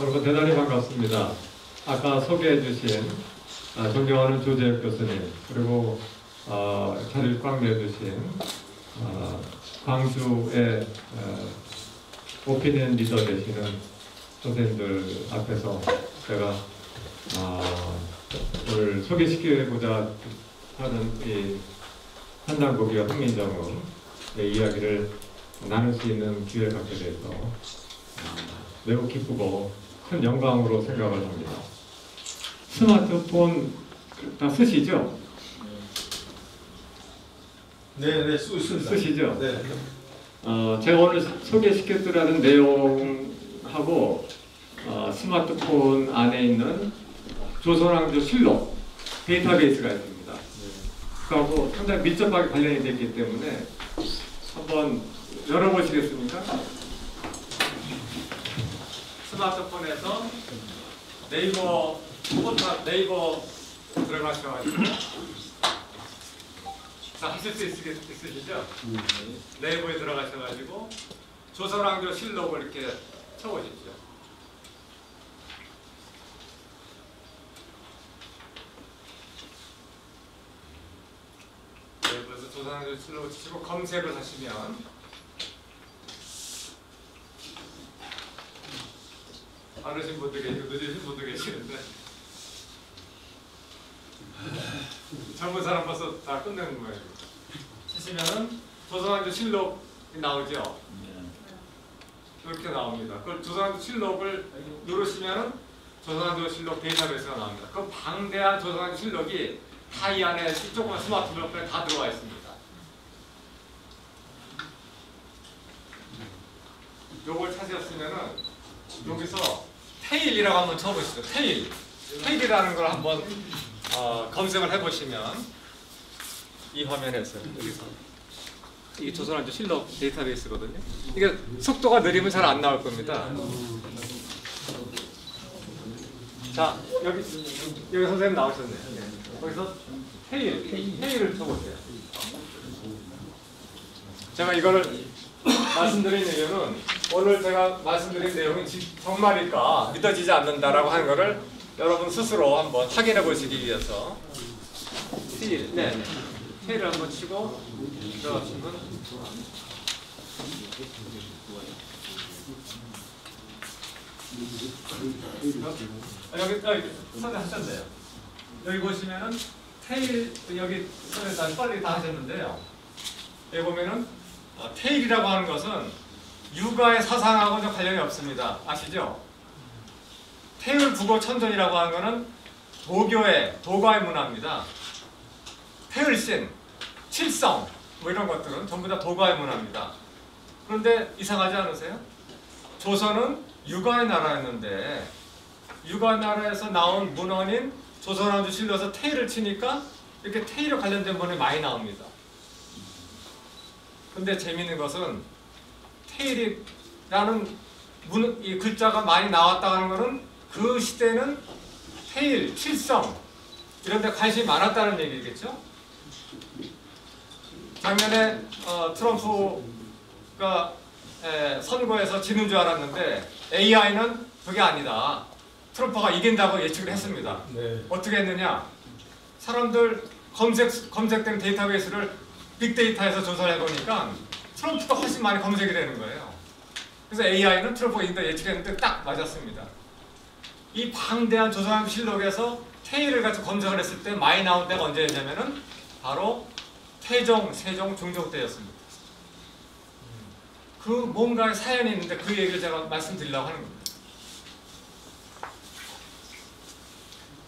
여러분 대단히 반갑습니다. 아까 소개해 주신 존경하는 조재혁 교수님, 그리고 자리를 꽉 내주신 광주의 오피니언 리더 되시는 선생님들 앞에서 제가 오늘 소개시키고자 하는 이 한당고기와 흥민정음의 이야기를 나눌 수 있는 기회를 갖게 돼서 매우 기쁘고 큰 영광으로 생각을 합니다. 스마트폰 다 쓰시죠? 네, 쓰십니다. 쓰시죠? 네. 제가 오늘 소개시켜드리는 내용하고 스마트폰 안에 있는 조선왕조 실록 데이터베이스가 있습니다. 그거하고 상당히 밀접하게 관련이 되어 있기 때문에 한번 열어보시겠습니까? 스마트폰에서 네이버 들어가셔가지고 자, 하실 수 있으시죠? 네이버에 들어가셔가지고 조선왕조 실록을 이렇게 쳐보십시오. 네이버에서 조선왕조 실록을 치시고 검색을 하시면 많으신 분들 계시고 늦으신 분들 계시는데 젊은 사람 벌써 다 끝내는 거예요. 치시면은 조선왕조 실록이 나오죠. 이렇게 나옵니다. 그 조선왕조 실록을 누르시면은 조선왕조 실록 데이터베이스가 나옵니다. 그 방대한 조선왕조 실록이 다 이 안에 조그만 스마트폰에 다 들어와 있습니다. 요걸 찾으셨으면은 여기서 테일이라고 한번 쳐보시죠. 테일이라는 걸 한번 검색을 해보시면 이 화면에서 여기서 이게 조선왕조 실록 데이터베이스거든요. 이게 속도가 느리면 잘 안 나올 겁니다. 자, 여기 선생님 나오셨네요. 거기서 테일을 쳐보세요. 제가 이거를 말씀드린 이유는 오늘 제가 말씀드린 내용이 정말일까 믿어지지 않는다라고 하는 거를 여러분 스스로 한번 확인해 보시기 위해서 테일을 한번 치고 들어가시면 여기 선택하셨네요. 여기 보시면은 테일 여기 선택 빨리 다 하셨는데요. 여기 보면은 테일이라고 하는 것은 육아의 사상하고 좀 관련이 없습니다. 아시죠? 태율 국어 천전이라고 하는 것은 도가의 문화입니다. 태율신, 칠성 뭐 이런 것들은 전부 다 도가의 문화입니다. 그런데 이상하지 않으세요? 조선은 육아의 나라였는데 육아의 나라에서 나온 문헌인 조선왕조 실록에서 테일을 치니까 이렇게 테일에 관련된 문헌이 많이 나옵니다. 근데 재미있는 것은 테일이라는 이 글자가 많이 나왔다고 하는 것은 그 시대는 테일, 칠성 이런 데 관심이 많았다는 얘기겠죠? 작년에 트럼프가 선거에서 지는 줄 알았는데 AI는 그게 아니다. 트럼프가 이긴다고 예측을 했습니다. 네. 어떻게 했느냐? 사람들 검색된 데이터베이스를 빅데이터에서 조사를 해보니까 트럼프가 훨씬 많이 검색이 되는 거예요. 그래서 AI는 트럼프가 이긴다 예측했는데 딱 맞았습니다. 이 방대한 조선왕조 실록에서 테일을 같이 검색을 했을 때 많이 나온 때가 언제였냐면은 바로 태종, 세종, 중종 때였습니다. 그 뭔가의 사연이 있는데 그 얘기를 제가 말씀드리려고 하는 겁니다.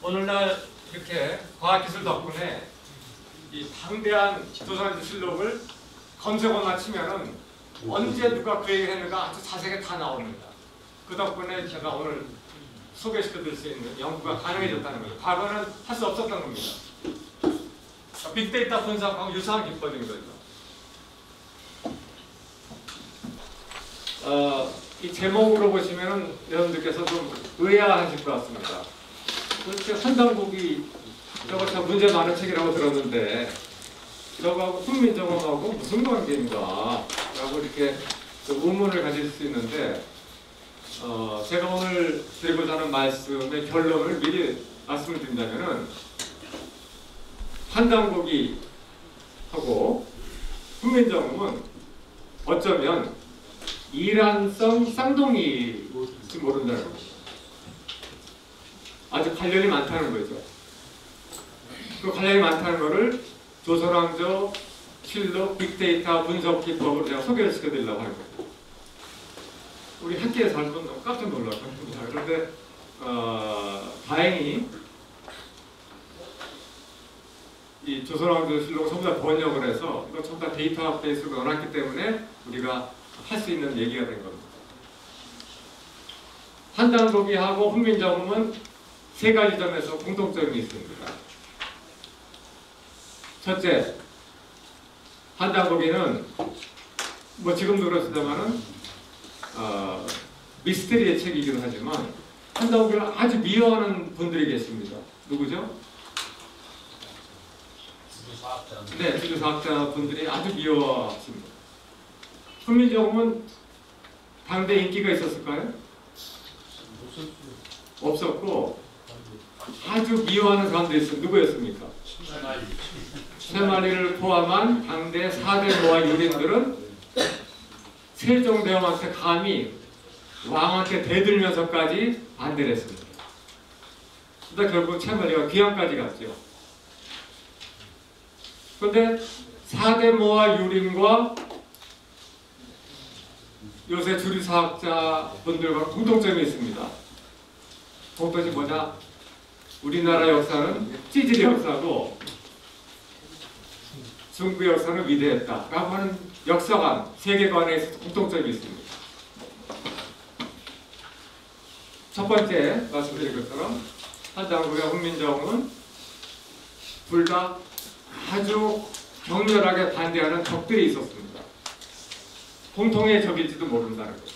오늘날 이렇게 과학기술 덕분에 이 방대한 조선왕조 실록을 검색어만 치면은 언제 누가 그 얘기를 했는가 아주 자세하게 다 나옵니다. 그 덕분에 제가 오늘 소개시켜드릴 수 있는 연구가 가능해졌다는 거죠. 과거는 할 수 없었던 겁니다. 빅데이터 분석하고 유사한 기법인 거죠. 이 제목으로 보시면은 여러분들께서 좀 의아하실 것 같습니다. 그렇게 한당국이 저거 참 문제 많은 책이라고 들었는데 저거하고 훈민정음하고 무슨 관계인가 라고 이렇게 의문을 가질 수 있는데 제가 오늘 드리고자 하는 말씀의 결론을 미리 말씀을 드린다면은 한당고기하고 훈민정음은 어쩌면 이란성 쌍둥이일지 모른다는 거죠. 아주 관련이 많다는 거죠. 그 관련이 많다는 것을 조선왕조 실록 빅데이터 분석 기법으로 제가 소개를 시켜드리려고 하는 거예요. 우리 학교에서 한 분 깜짝 놀랐거든요. 그런데 다행히 이 조선왕조 실록을 전부 다 번역을 해서 이거 전부 다 데이터베이스로 넣어놨기 때문에 우리가 할 수 있는 얘기가 된 겁니다. 한당고기하고 훈민정음은 세 가지 점에서 공통점이 있습니다. 첫째, 한당고기는 뭐 지금도 그렇습니다만은 미스테리의 책이기도 하지만 한당고기를 아주 미워하는 분들이 계십니다. 누구죠? 네, 주주사학자 분들이 아주 미워하십니다. 훈민정음은 당대 인기가 있었을까요? 없었고 아주 미워하는 사람들이 있었어요. 누구였습니까? 세마리를 포함한 당대 4대 노아 유린들은 세종대왕한테 감히 왕한테 대들면서까지 반대를 했습니다. 그러다 결국 세마리가 귀양까지 갔죠. 그런데 4대 모아 유린과 요새 주류사학자 분들과 공통점이 있습니다. 공통점이 뭐냐? 우리나라 역사는 찌질의 역사고 중국 역사는 위대했다 라고 하는 역사관, 세계관에 있어서 공통점이 있습니다. 첫 번째 말씀드린 것처럼 한당고기와 훈민정음은 둘 다 아주 격렬하게 반대하는 적들이 있었습니다. 공통의 적일지도 모른다는 거죠.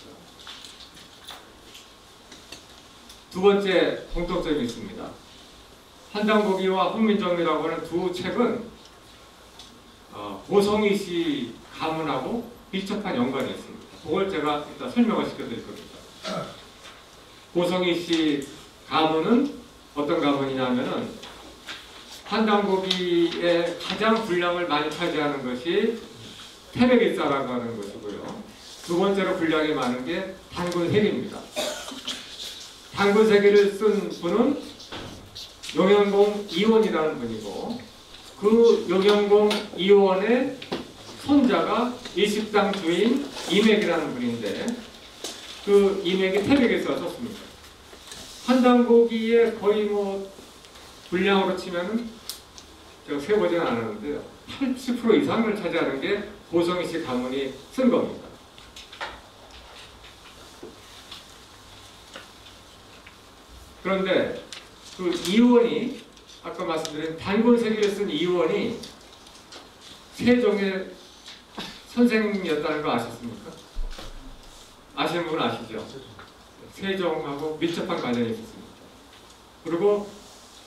두 번째 공통점이 있습니다. 한당고기와 훈민정음이라고 하는 두 책은 고성희 씨 가문하고 밀접한 연관이 있습니다. 그걸 제가 일단 설명을 시켜드릴 겁니다. 고성희 씨 가문은 어떤 가문이냐면은 한당고기의 가장 분량을 많이 차지하는 것이 태백일사라고 하는 것이고요. 두 번째로 분량이 많은 게 단군세기입니다. 단군세기를 쓴 분은 용영공 이원이라는 분이고 그 용영공 이원의 손자가 일식당 주인 이맥이라는 분인데 그 이맥이 태백에서 썼습니다. 한당고기의 거의 뭐 분량으로 치면은 제가 세보지는 않았는데요. 80% 이상을 차지하는 게 고성희 씨 가문이 쓴 겁니다. 그런데 그 이원이 아까 말씀드린 단군세기를 쓴 이원이 세종의 선생이었다는 거 아셨습니까? 아시는 분은 아시죠? 세종하고 밀접한 관련이 있었습니다. 그리고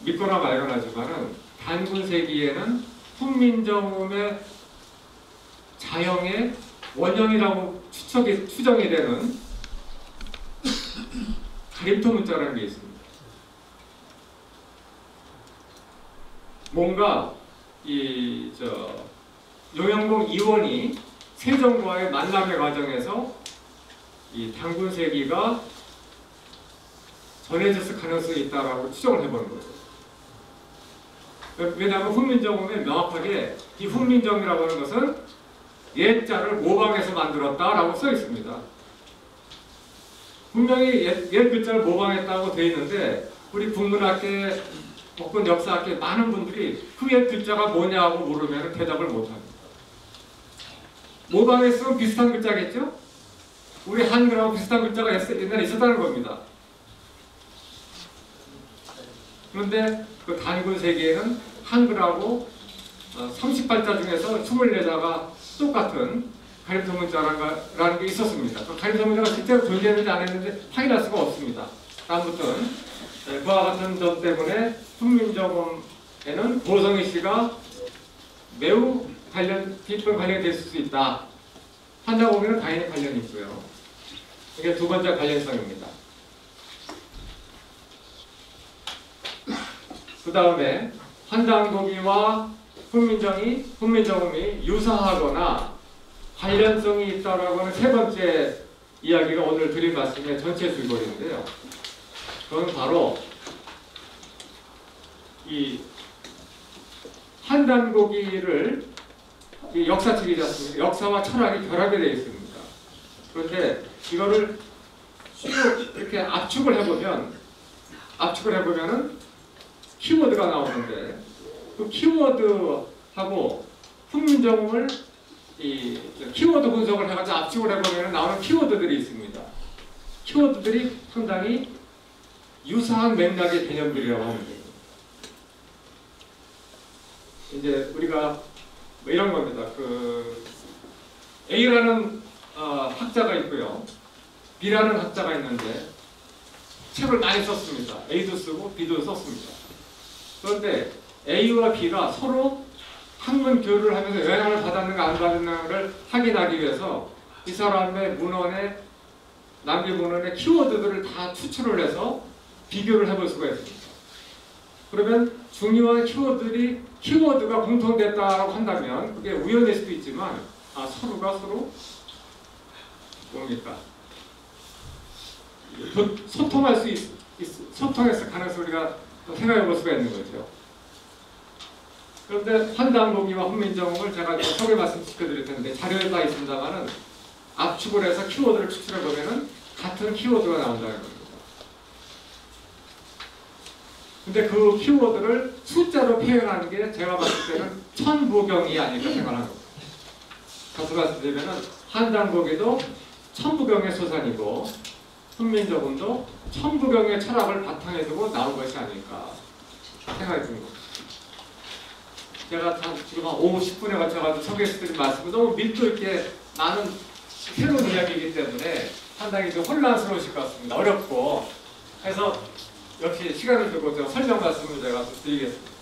믿거나 말거나지만은 단군세기에는 훈민정음의 자영의 원형이라고 추정이 되는 가림토 문자라는 게 있습니다. 뭔가 용영공 이원이 세종과의 만남의 과정에서 이 단군세기가 전해졌을 가능성이 있다라고 추정을 해보는 거죠. 왜냐하면 훈민정음에 명확하게 이 훈민정음이라고 하는 것은 옛자를 모방해서 만들었다라고 써 있습니다. 분명히 옛 글자를 모방했다고 되어 있는데 우리 국문학계 혹은 역사학계 많은 분들이 그 옛 글자가 뭐냐고 물으면 대답을 못합니다. 모방했으면 비슷한 글자겠죠? 우리 한글하고 비슷한 글자가 옛날에 있었다는 겁니다. 그런데 그 단군세기에는 한글하고 30발자 중에서 24자가 똑같은 가림토 문자라는 게 있었습니다. 그 가림토 문자가 실제로 존재했는지 안 했는지 확인할 수가 없습니다. 아무튼 그와 같은 점 때문에 훈민정음에는 고성희 씨가 매우 깊은 관련이 됐을 수 있다. 한당고기는 당연히 관련이 있고요. 이게 두 번째 관련성입니다. 그 다음에 환단고기와 훈민정음이 유사하거나 관련성이 있다라고 하는 세 번째 이야기가 오늘 드린 말씀의 전체 줄거리인데요. 그건 바로 이 환단고기를 역사책이지 않습니까? 역사와 철학이 결합이 되어 있습니다. 그런데 이거를 쭉 이렇게 압축을 해보면은 키워드가 나오는데 그 키워드하고 훈민정음을 이 키워드 분석을 해가지고 압축을 해보면 나오는 키워드들이 있습니다. 키워드들이 상당히 유사한 맥락의 개념들이라고 하는 거예요. 이제 우리가 뭐 이런 겁니다. 그 A라는 학자가 있고요, B라는 학자가 있는데 책을 많이 썼습니다. A도 쓰고 B도 썼습니다. 그런데 A와 B가 서로 학문 교류를 하면서 영향을 받았는가 안 받았는가를 확인하기 위해서 이 사람의 문헌에 남긴 문헌의 키워드들을 다 추출을 해서 비교를 해볼 수가 있습니다. 그러면 중요한 키워드가 공통됐다고 한다면 그게 우연일 수도 있지만 서로가 서로 뭡니까? 소통할 수 소통했을 가능성을 우리가 생각해 볼 수가 있는 거죠. 그런데 환단고기와 훈민정음을 제가 소개 말씀시켜드릴 텐데 자료에 다 있습니다만은 압축을 해서 키워드를 추출해 보면은 같은 키워드가 나온다는 겁니다. 근데 그 키워드를 숫자로 표현하는 게 제가 봤을 때는 천부경이 아닐까 생각하는 겁니다. 다시 말씀드리면은 환단고기도 천부경의 소산이고 훈민정음도 천부경의 철학을 바탕에 두고 나온 것이 아닐까 생각이 듭니다. 제가 지금 한 5, 10분에 걸쳐가지고 소개해드린 말씀은 너무 밀도 있게 많은 새로운 이야기이기 때문에 상당히 좀 혼란스러우실 것 같습니다. 어렵고 해서 역시 시간을 두고 좀 설명 말씀을 제가 좀 드리겠습니다.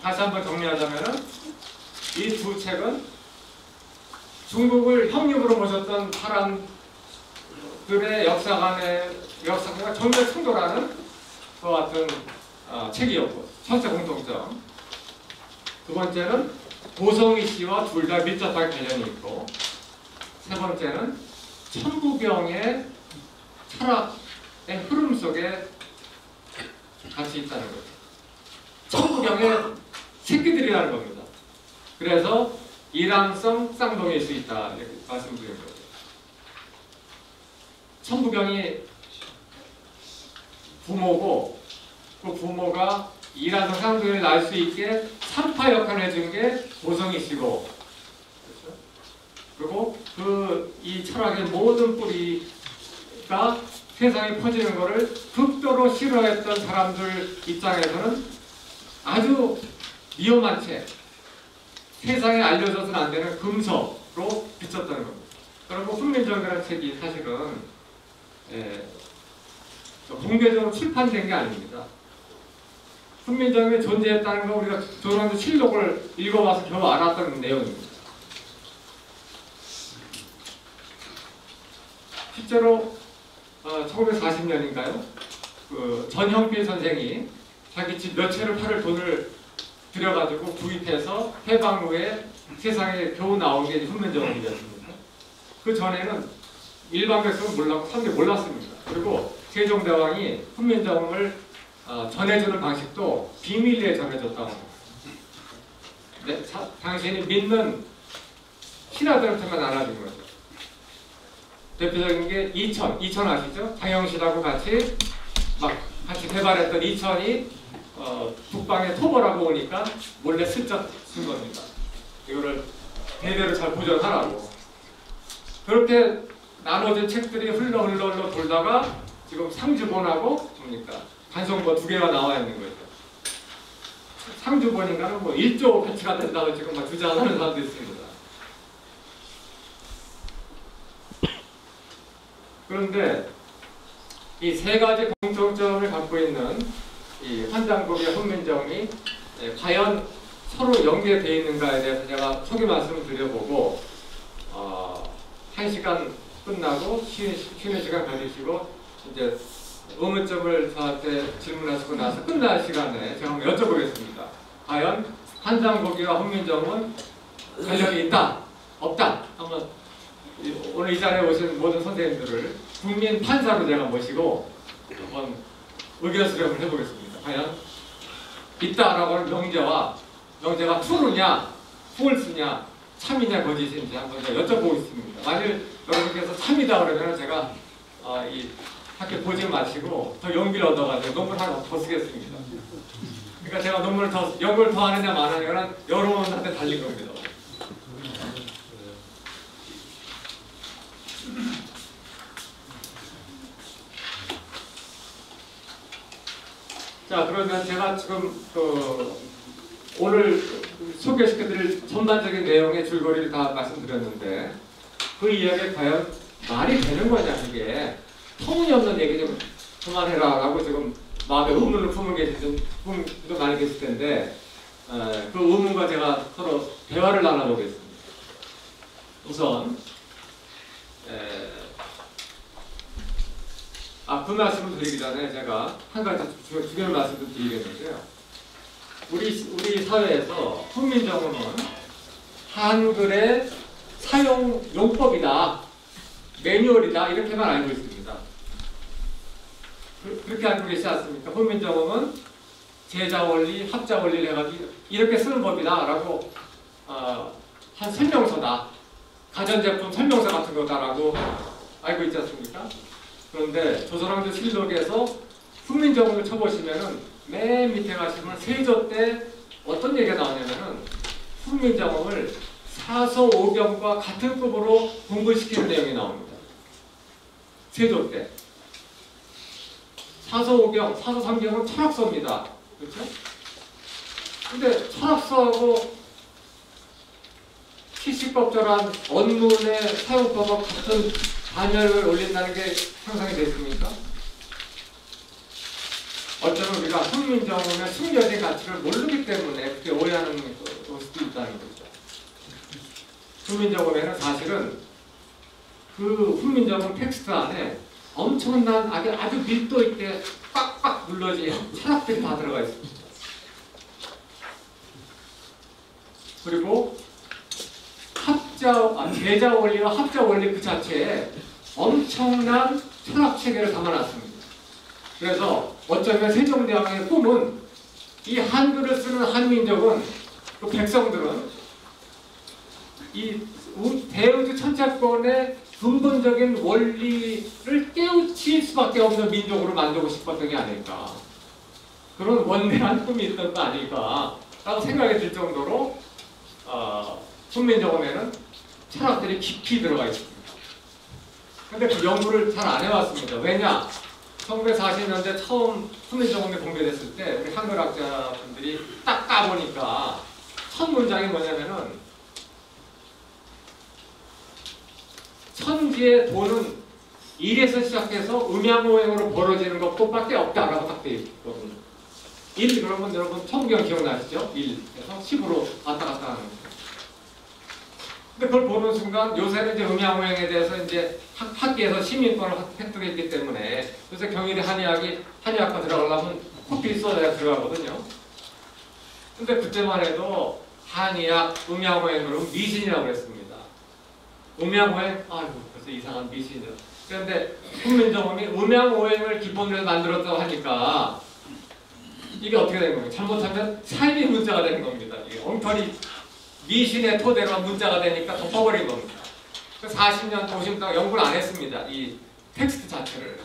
다시 한번 정리하자면은 이 두 책은 중국을 형님으로 모셨던 사람들의 역사가 전혀 충돌하는 그와 같은 책이었고, 첫째 공통점. 두 번째는 고성희 씨와 둘 다 밀접하게 관련이 있고, 세 번째는 천부경의 철학의 흐름 속에 같이 있다는 거죠. 천부경의 새끼들이라는 겁니다. 그래서 일항성 쌍둥이일 수 있다 이렇게 말씀드린 거죠. 천부경이 부모고 그 부모가 일항성 쌍둥이를 낳을 수 있게 산파 역할을 해준 게 고성희 씨고, 그렇죠? 그리고 이 철학의 모든 뿌리가 세상에 퍼지는 것을 극도로 싫어했던 사람들 입장에서는 아주 위험한 책, 세상에 알려져서는 안 되는 금서로 비쳤다는 겁니다. 그리고 훈민정음이라는 책이 사실은 공개적으로 출판된 게 아닙니다. 훈민정음이 존재했다는 거 우리가 조선조 실록을 읽어봐서 겨우 알았던 내용입니다. 실제로 1940년인가요? 그 전형필 선생이 자기 집 몇 채를 팔을 돈을 들여가지고 구입해서 해방 후에 세상에 겨우 나온 게 훈민정음이었습니다. 그 전에는 일반 백성은 몰랐고 사람들이 몰랐습니다. 그리고 세종대왕이 훈민정음을 전해주는 방식도 비밀리에 전해줬다고 합니다. 네, 당신이 믿는 신하들한테만 알아준 거죠. 대표적인 게 이천 아시죠? 장영실하고 같이 개발했던 이천이 북방에 토벌하고 오니까 몰래 슬쩍 쓴 겁니다. 이거를 대대로 잘 보존하라고. 그렇게 나눠진 책들이 흘러 돌다가 지금 상주본하고 뭡니까? 단성본 2개가 나와 있는 거죠. 상주본인가는 뭐 1조 가치가 된다고 지금 막 주장하는 사람도 있습니다. 그런데 이 세 가지 공통점을 갖고 있는 이 환단고기와 훈민정음이 과연 서로 연계되어 있는가에 대해서 제가 소개 말씀을 드려보고 1시간 끝나고 쉬는 시간 가지시고 이제 의문점을 저한테 질문하시고 나서 끝날 시간에 제가 한번 여쭤보겠습니다. 과연 한상복이와 훈민정음은 관련이 있다? 없다? 한번 오늘 이 자리에 오신 모든 선생님들을 국민 판사로 제가 모시고 한번 의견 수렴을 해보겠습니다. 과연 있다라고 하는 명제가 true냐, false냐, 참이냐, 거짓인지 한번 제가 여쭤보겠습니다. 만일 여러분께서 참이다 그러면 제가 이 학교 보직 마치고 더 용기를 얻어가지고 논문 하나 더 쓰겠습니다. 그러니까 제가 연구를 더 하느냐 마느냐는 여러분한테 달린 겁니다. 자, 그러면 제가 지금 오늘 소개시켜드릴 전반적인 내용의 줄거리를 다 말씀드렸는데 그 이야기가 과연 말이 되는 거냐, 이게 터무니없는 얘기 좀 그만해라 라고 지금 마음에 의문을 품은 분도 많이 계실 텐데 그 의문과 제가 서로 대화를 나눠보겠습니다. 우선 그 말씀을 드리기 전에 제가 한 가지 주변 말씀을 드리겠는데요. 우리 사회에서 훈민정음은 한글의 사용 용법이다, 매뉴얼이다 이렇게만 알고 있습니다. 그렇게 알고 계시지 않습니까? 훈민정음은 제자원리, 합자원리를 해가지고 이렇게 쓰는 법이다라고 한 설명서다, 가전제품 설명서 같은 거다라고 알고 있지 않습니까? 그런데 조선왕조 실록에서 훈민정음을 쳐보시면은 맨 밑에 가시면 세조 때 어떤 얘기가 나오냐면은 훈민정음을 사서 오경과 같은 급으로 공부시키는 내용이 나옵니다. 세조 때. 사서 오경, 사서 삼경은 철학서입니다. 그렇죠? 근데 철학서하고 시시껍절한 언문의 사용법과 같은 반열을 올린다는 게 상상이 됐습니까? 어쩌면 우리가 훈민정음의 숨겨진 가치를 모르기 때문에 그렇게 오해하는 수도 있다는 거죠. 훈민정음에는 사실은 그 훈민정음 텍스트 안에 엄청난 아주 밀도 있게 빡빡 눌러진 철학들이 다 들어가 있습니다. 그리고 제자 원리와 합자 원리 그 자체에 엄청난 철학 체계를 담아놨습니다. 그래서 어쩌면 세종대왕의 꿈은 이 한글을 쓰는 한민족은 그 백성들은 이 대우주 천차권의 근본적인 원리를 깨우칠 수밖에 없는 민족으로 만들고 싶었던 게 아닐까, 그런 원대한 꿈이 있던 거 아닐까 라고 생각이 들 정도로 훈민정음에는 철학들이 깊이 들어가 있습니다. 근데 그 연구를 잘 안 해왔습니다. 왜냐? 1940년대 처음 훈민정음이 공개됐을 때 우리 한글학자분들이 딱 까보니까 첫 문장이 뭐냐면은 천지의 돈은 일에서 시작해서 음양오행으로 벌어지는 것밖에 없다라고 딱 되어 있거든요. 일, 그러면 여러분 천경 기억나시죠? 1에서 10으로 왔다 갔다 하는 거죠. 근데 그걸 보는 순간 요새는 이제 음양오행에 대해서 이제 학계에서 시민권을 획득했기 때문에 요새 경희대 한의학과 들어가려면 코피 써야 들어가거든요. 근데 그때만 해도 한의학, 음양오행으로 미신이라고 그랬습니다. 음양오행, 아이고 벌써 이상한 미신이죠. 그런데 훈민정음이 음양오행을 기본으로 만들었다고 하니까 이게 어떻게 된 겁니까? 잘못하면 삶의 문자가 되는 겁니다. 이게 엉터리 미신의 토대로 문자가 되니까 덮어버린 겁니다. 40년, 50년 동안 연구를 안 했습니다. 이 텍스트 자체를.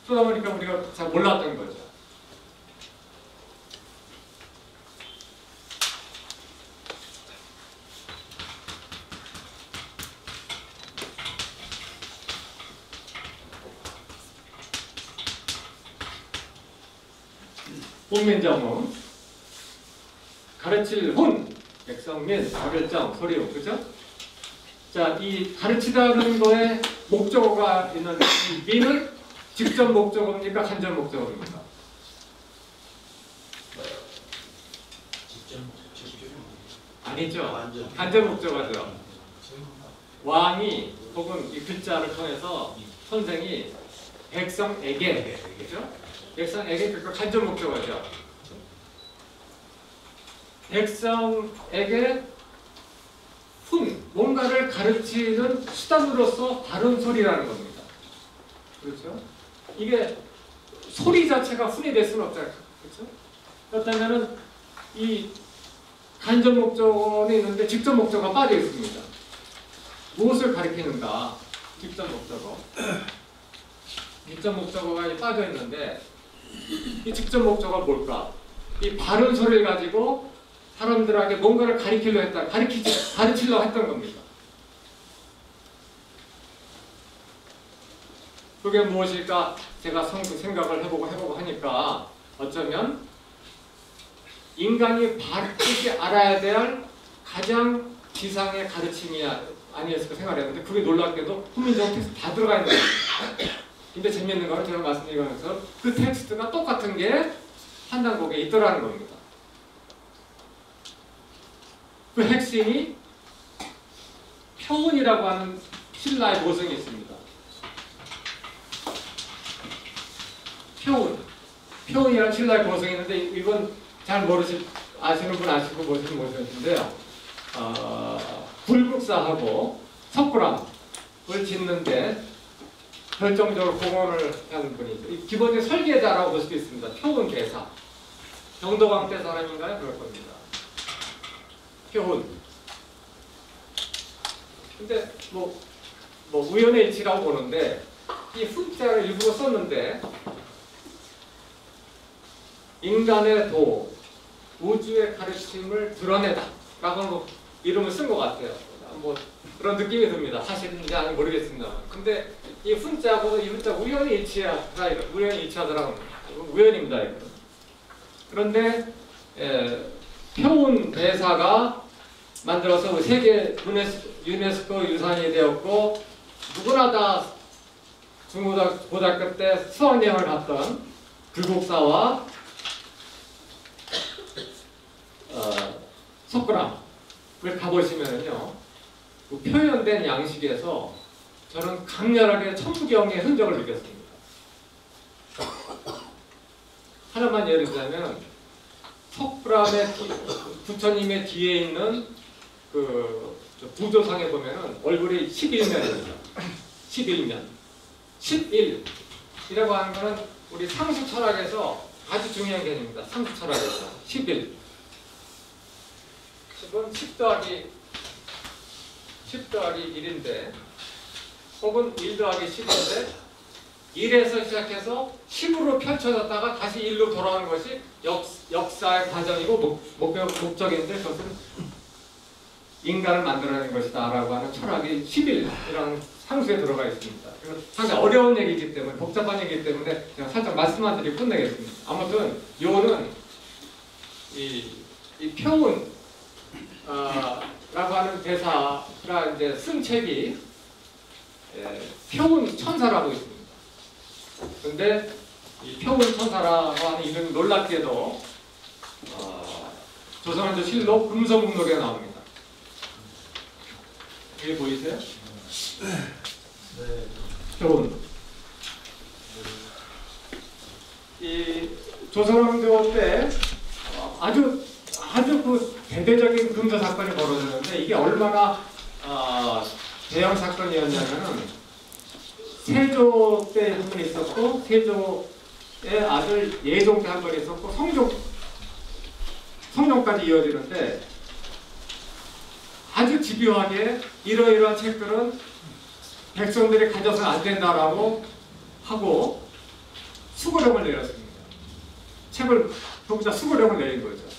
그러다 보니까 우리가 잘 몰랐던 거죠. 훈민정음, 가르칠 훈, 백성민, 어결정, 소리요, 그죠? 자, 이 가르치다는 거에 목적어가 있는 이 민은 직접 목적어입니까? 간접 목적어입니까? 아니죠. 완전. 간접 목적어죠. 왕이 혹은 이 글자를 통해서 선생이 백성에게, 그죠? 백성에게 그러니까 간접 목적어죠. 백성에게 뭔가를 가르치는 수단으로서 다른 소리라는 겁니다. 그렇죠? 이게 소리 자체가 훈이 될 수는 없잖아요. 그렇죠? 그렇다면은 이 간접 목적어는 있는데 직접 목적어가 빠져 있습니다. 무엇을 가리키는가? 직접 목적어. 직접 목적어가 빠져 있는데 이 직접 목적어가 뭘까? 이 바른 소리를 가지고 사람들에게 뭔가를 가리키려고 했다. 가르치려고 했던 겁니다. 그게 무엇일까? 제가 생각을 해보고 하니까 어쩌면 인간이 바르게 알아야 될 가장 지상의 가르침이 아니었을까 생각했는데 그게 놀랍게도 훈민정음 텍스트 다 들어가 있는 거예요. 근데 재미있는 거는 제가 말씀드리면서 그 텍스트가 똑같은 게 판단곡에 있더라는 겁니다. 그 핵심이 표훈이라고 하는 신라의 모성이 있습니다. 표훈이라는 신라의 모성이 있는데 이건 잘 아시는 분 아시고 모르시는 분 모르시는데요. 불국사하고 석굴암을 짓는데 결정적으로 공헌을 하는 분이죠. 기본적인 설계자라고 볼 수도 있습니다. 표훈 대사. 경도광 때 사람인가요? 그럴 겁니다. 표훈. 근데 뭐 우연의 일치라고 보는데 이 훈자를 일부러 썼는데 인간의 도, 우주의 가르침을 드러내다 라고 이름을 쓴 것 같아요. 뭐 그런 느낌이 듭니다. 사실인지 아닌지 모르겠습니다. 근데 이 훈자하고 이 훈자 우연히 일치하더라고요. 우연입니다. 이거. 그런데 표훈 대사가 만들어서 세계 유네스코 유산이 되었고 누구나 다 중고등학교 때 수학여행을 갔던 불국사와 석굴암을 가보시면요, 그 표현된 양식에서 저는 강렬하게 천부경의 흔적을 느꼈습니다. 하나만 예를 들자면 석굴암의 부처님의 뒤에 있는 그 부조상에 보면은 얼굴이 11면입니다. 11면. 11이라고 하는 거는 우리 상수 철학에서 아주 중요한 개념입니다. 상수 철학에서 11. 10은 10 더하기 1인데 혹은 1 더하기 10인데 1에서 시작해서 10으로 펼쳐졌다가 다시 1로 돌아오는 것이 역사의 과정이고 목적인데 그것은 인간을 만들어내는 것이다 라고 하는 철학이 11이라는 상수에 들어가 있습니다. 그래서 상당히 어려운 얘기이기 때문에 복잡한 얘기이기 때문에 제가 살짝 말씀만 드리고 끝내겠습니다. 아무튼 요는 이 표훈 라고 하는 대사가 이제 쓴 책이 표훈 천사라고 있습니다. 그런데 이 표훈 천사라고 하는 이름이 놀랍게도 조선왕조 실록 금서목록에 나옵니다. 여기 보이세요? 네. 표훈. 이 조선왕조 때 아주 그 대대적인 금서 사건이 벌어졌는데 이게 얼마나 대형 사건이었냐면은 세조 때 한 번 있었고 세조의 아들 예종 때 한 번 있었고 성종까지 이어지는데 아주 집요하게 이러이러한 책들은 백성들이 가져서는 안 된다라고 하고 수고령을 내렸습니다. 책을 전부 다 수고령을 내린 거죠.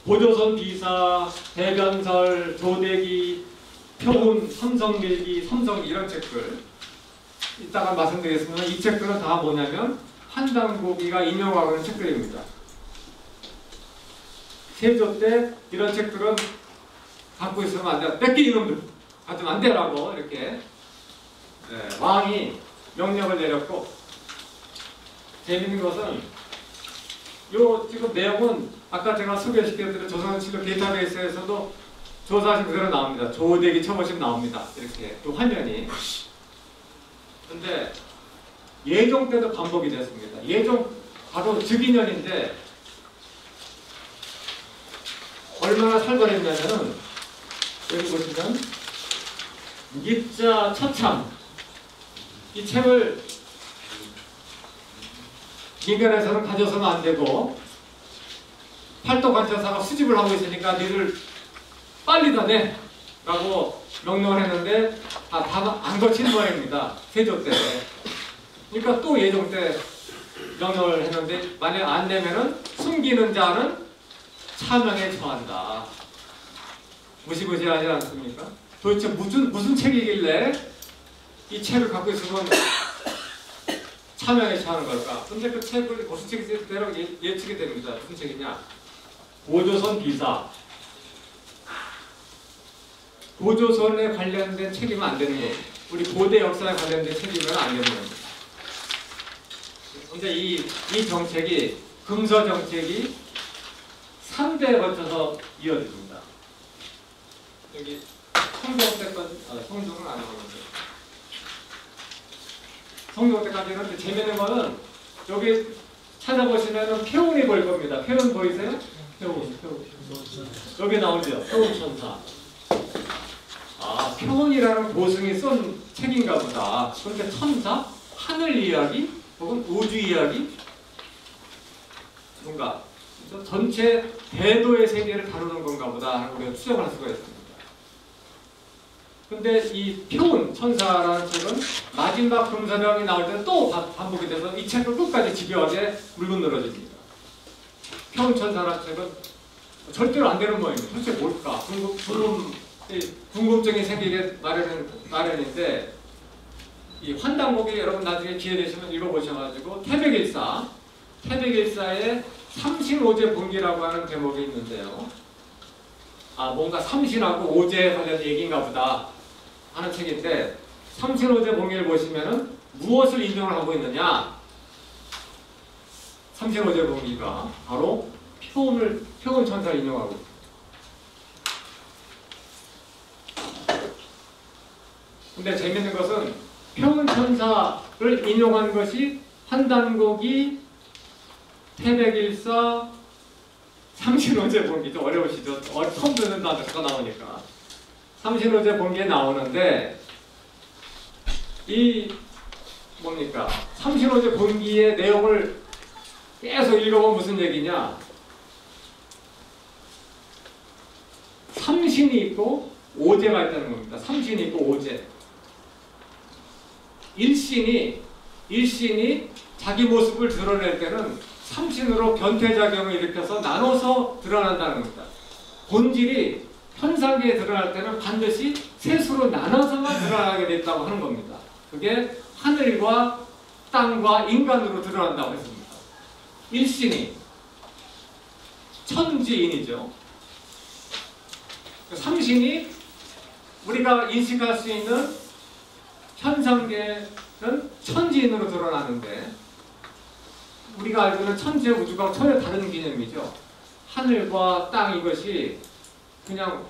고조선 비사, 대변설, 조대기, 표훈, 삼성밀기, 삼성기 이런 책들 이따가 말씀드리겠습니다. 이 책들은 다 뭐냐면 한당고기가 인용하고 있는 책들입니다. 세조 때 이런 책들은 갖고 있으면 안 돼. 뺏긴 이놈들 가지면 안 되라고 이렇게 왕이 명령을 내렸고 재밌는 것은 요 지금 내용은 아까 제가 소개시켜드린 조선실록 데이터베이스에서도 조사하신 그대로 나옵니다. 조대기 쳐보시면 나옵니다. 이렇게 또 화면이. 근데 예종 때도 반복이 됐습니다. 예종 바로 즉위년인데 얼마나 살벌했냐면은 여기 보시면 입자 처참 이 책을 민간에서는 가져서는 안 되고 팔도관찰사가 수집을 하고 있으니까 니를 빨리 다 내! 라고 명령을 했는데 다 안 거친 모양입니다. 세조 때. 그러니까 또 예종 때 명령을 했는데 만약 안 내면은 숨기는 자는 차명에 처한다. 무시무시하지 않습니까? 도대체 무슨 책이길래 이 책을 갖고 있으면 차명에 처하는 걸까? 근데 그 책을 무슨 책이 대략 예측이 됩니다. 무슨 책이냐? 고조선 비사. 고조선에 관련된 책이면 안 되는 거예요. 우리 고대 역사에 관련된 책이면 안 되는 겁니다. 근데 이 정책이 금서 정책이 3대에 걸쳐서 이어집니다. 여기 성종 때까지, 성종은 안 나오는데 성종 때까지는 재밌는 거는 여기 찾아보시면은 표운이 보일 겁니다. 표운 보이세요? 표운. 여기 나오죠. 표운천사. 아, 표운이라는 고승이 쓴 책인가 보다. 그런데 천사? 하늘 이야기? 혹은 우주 이야기? 뭔가 전체 대도의 세계를 다루는 건가 보다 하는 우리가 추정을 할 수가 있습니다. 근데 이 표운 천사라는 책은 마지막 금서령이 나올 때 또 반복이 돼서 이 책도 끝까지 집요하게 물고 늘어집니다. 표운 천사라는 책은 절대로 안 되는 모양입니다. 도대체 뭘까? 궁금증이 생기게 마련인데 이 환단곡이 여러분 나중에 기회 되시면 읽어보셔가지고 태백일사의 삼신오제 본기라고 하는 대목이 있는데요. 아, 뭔가 삼신하고 오제에 관련 얘기인가 보다 하는 책인데 삼신오제 본기를 보시면은 무엇을 인정을 하고 있느냐? 삼신오제 본기가 바로 표운 천사를 인용하고 있습니다. 근데 재밌는 것은 표운 천사를 인용한 것이 환단곡이 태백일사 삼신오제 본기 좀 어려우시죠? 처음 듣는 단어가 나오니까 삼신오제 본기에 나오는데 이 뭡니까? 삼신오제 본기의 내용을 계속 읽어보면 무슨 얘기냐? 삼신이 있고 오제가 있다는 겁니다. 삼신이 있고 오제. 일신이 자기 모습을 드러낼 때는 삼신으로 변태작용을 일으켜서 나눠서 드러난다는 겁니다. 본질이 현상계에 드러날 때는 반드시 셋으로 나눠서만 드러나게 됐다고 하는 겁니다. 그게 하늘과 땅과 인간으로 드러난다고 했습니다. 일신이 천지인이죠. 삼신이 우리가 인식할 수 있는 현상계는 천지인으로 드러나는데 우리가 알고 있는 천재 우주가 전혀 다른 개념이죠. 하늘과 땅 이것이 그냥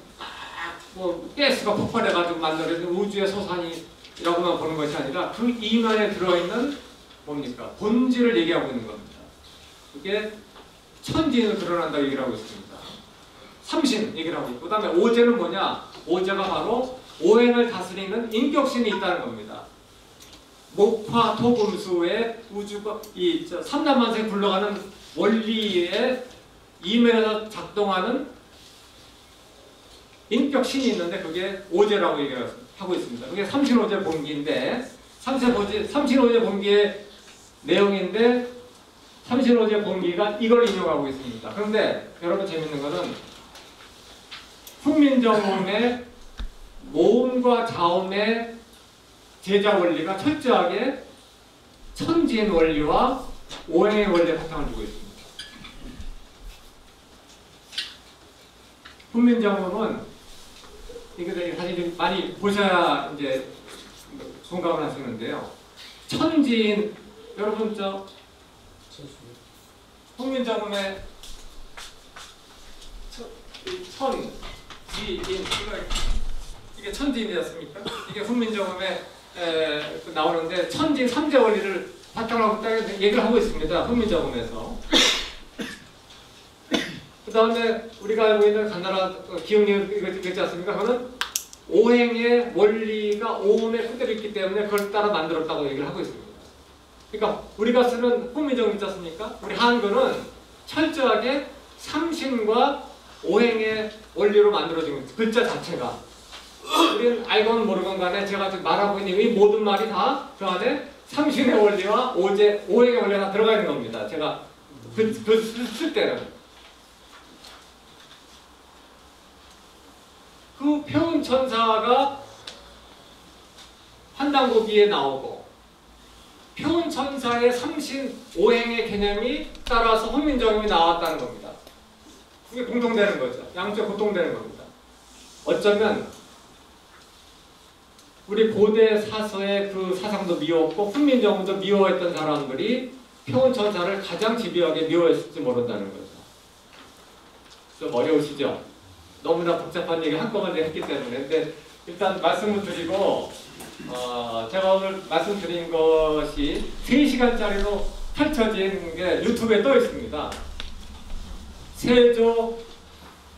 뭐 가스가 폭발해가지고 만들어진 우주의 소산이라고만 보는 것이 아니라 그 이면에 들어있는 뭡니까? 본질을 얘기하고 있는 겁니다. 그게 천지인으로 드러난다고 얘기를 하고 있습니다. 삼신 얘기를 하고 있고 그 다음에 오제는 뭐냐? 오제가 바로 오행을 다스리는 인격신이 있다는 겁니다. 목화 토금수의 우주가 이 삼라만세 굴러가는 원리에 이면에서 작동하는 인격신이 있는데 그게 오제라고 얘기하고 있습니다. 그게 삼신오제 본기인데 삼신오제 본기의 내용인데 삼신오제 본기가 이걸 인용하고 있습니다. 그런데 여러분 재밌는 것은 훈민정음의 모음과 자음의 제자 원리가 철저하게 천지인 원리와 오행의 원리에 바탕을 두고 있습니다. 훈민정음은 이게 사실 많이 보셔야 이제 공감을 하시는데요. 천지인 여러분 훈민정음의 이게 천지인이었습니까? 이게 훈민정음에 나오는데 천진 삼재 원리를 바탕으로 딱 얘기를 하고 있습니다. 훈민정음에서. 그 다음에 우리가 알고 있는 간나라 기억력 이거 있지 않습니까? 그거는 오행의 원리가 오음에 그대로 있기 때문에 그걸 따라 만들었다고 얘기를 하고 있습니다. 그러니까 우리가 쓰는 훈민정음 있지 않습니까? 우리 한글은 철저하게 삼신과 오행의 원리로 만들어진 겁니다. 글자 자체가. 우리는 알건 모르건 간에 제가 지금 말하고 있는 이 모든 말이 다 그 안에 삼신의 원리와 오행의 원리가 다 들어가 있는 겁니다. 제가 쓸 때는. 그 표운천사가 한당고기에 나오고 표운천사의 삼신 오행의 개념이 따라서 훈민정음이 나왔다는 겁니다. 그게 공통되는 거죠. 양쪽 공통되는 겁니다. 어쩌면 우리 고대 사서의 그 사상도 미웠고 훈민정음도 미워했던 사람들이 표운천사를 가장 집요하게 미워했을지 모른다는 거죠. 좀 어려우시죠? 너무나 복잡한 얘기 한꺼번에 했기 때문에. 근데 일단 말씀을 드리고 제가 오늘 말씀드린 것이 3시간짜리로 펼쳐진 게 유튜브에 떠 있습니다. 세조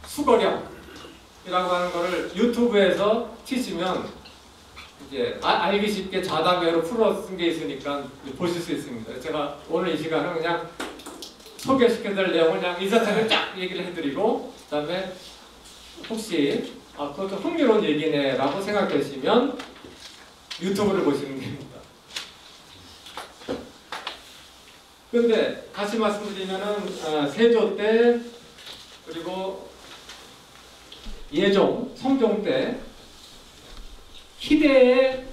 수거령이라고 하는 거를 유튜브에서 치시면 이제 알기 쉽게 자담회로 풀어 쓴 게 있으니까 보실 수 있습니다. 제가 오늘 이 시간은 그냥 소개시켜드릴 내용을 그냥 인사차를 쫙 얘기를 해드리고 그 다음에 혹시 그것도 흥미로운 얘기네 라고 생각되시면 유튜브를 보시면 됩니다. 근데 다시 말씀드리면은 세조 때 그리고 예종, 성종 때 희대에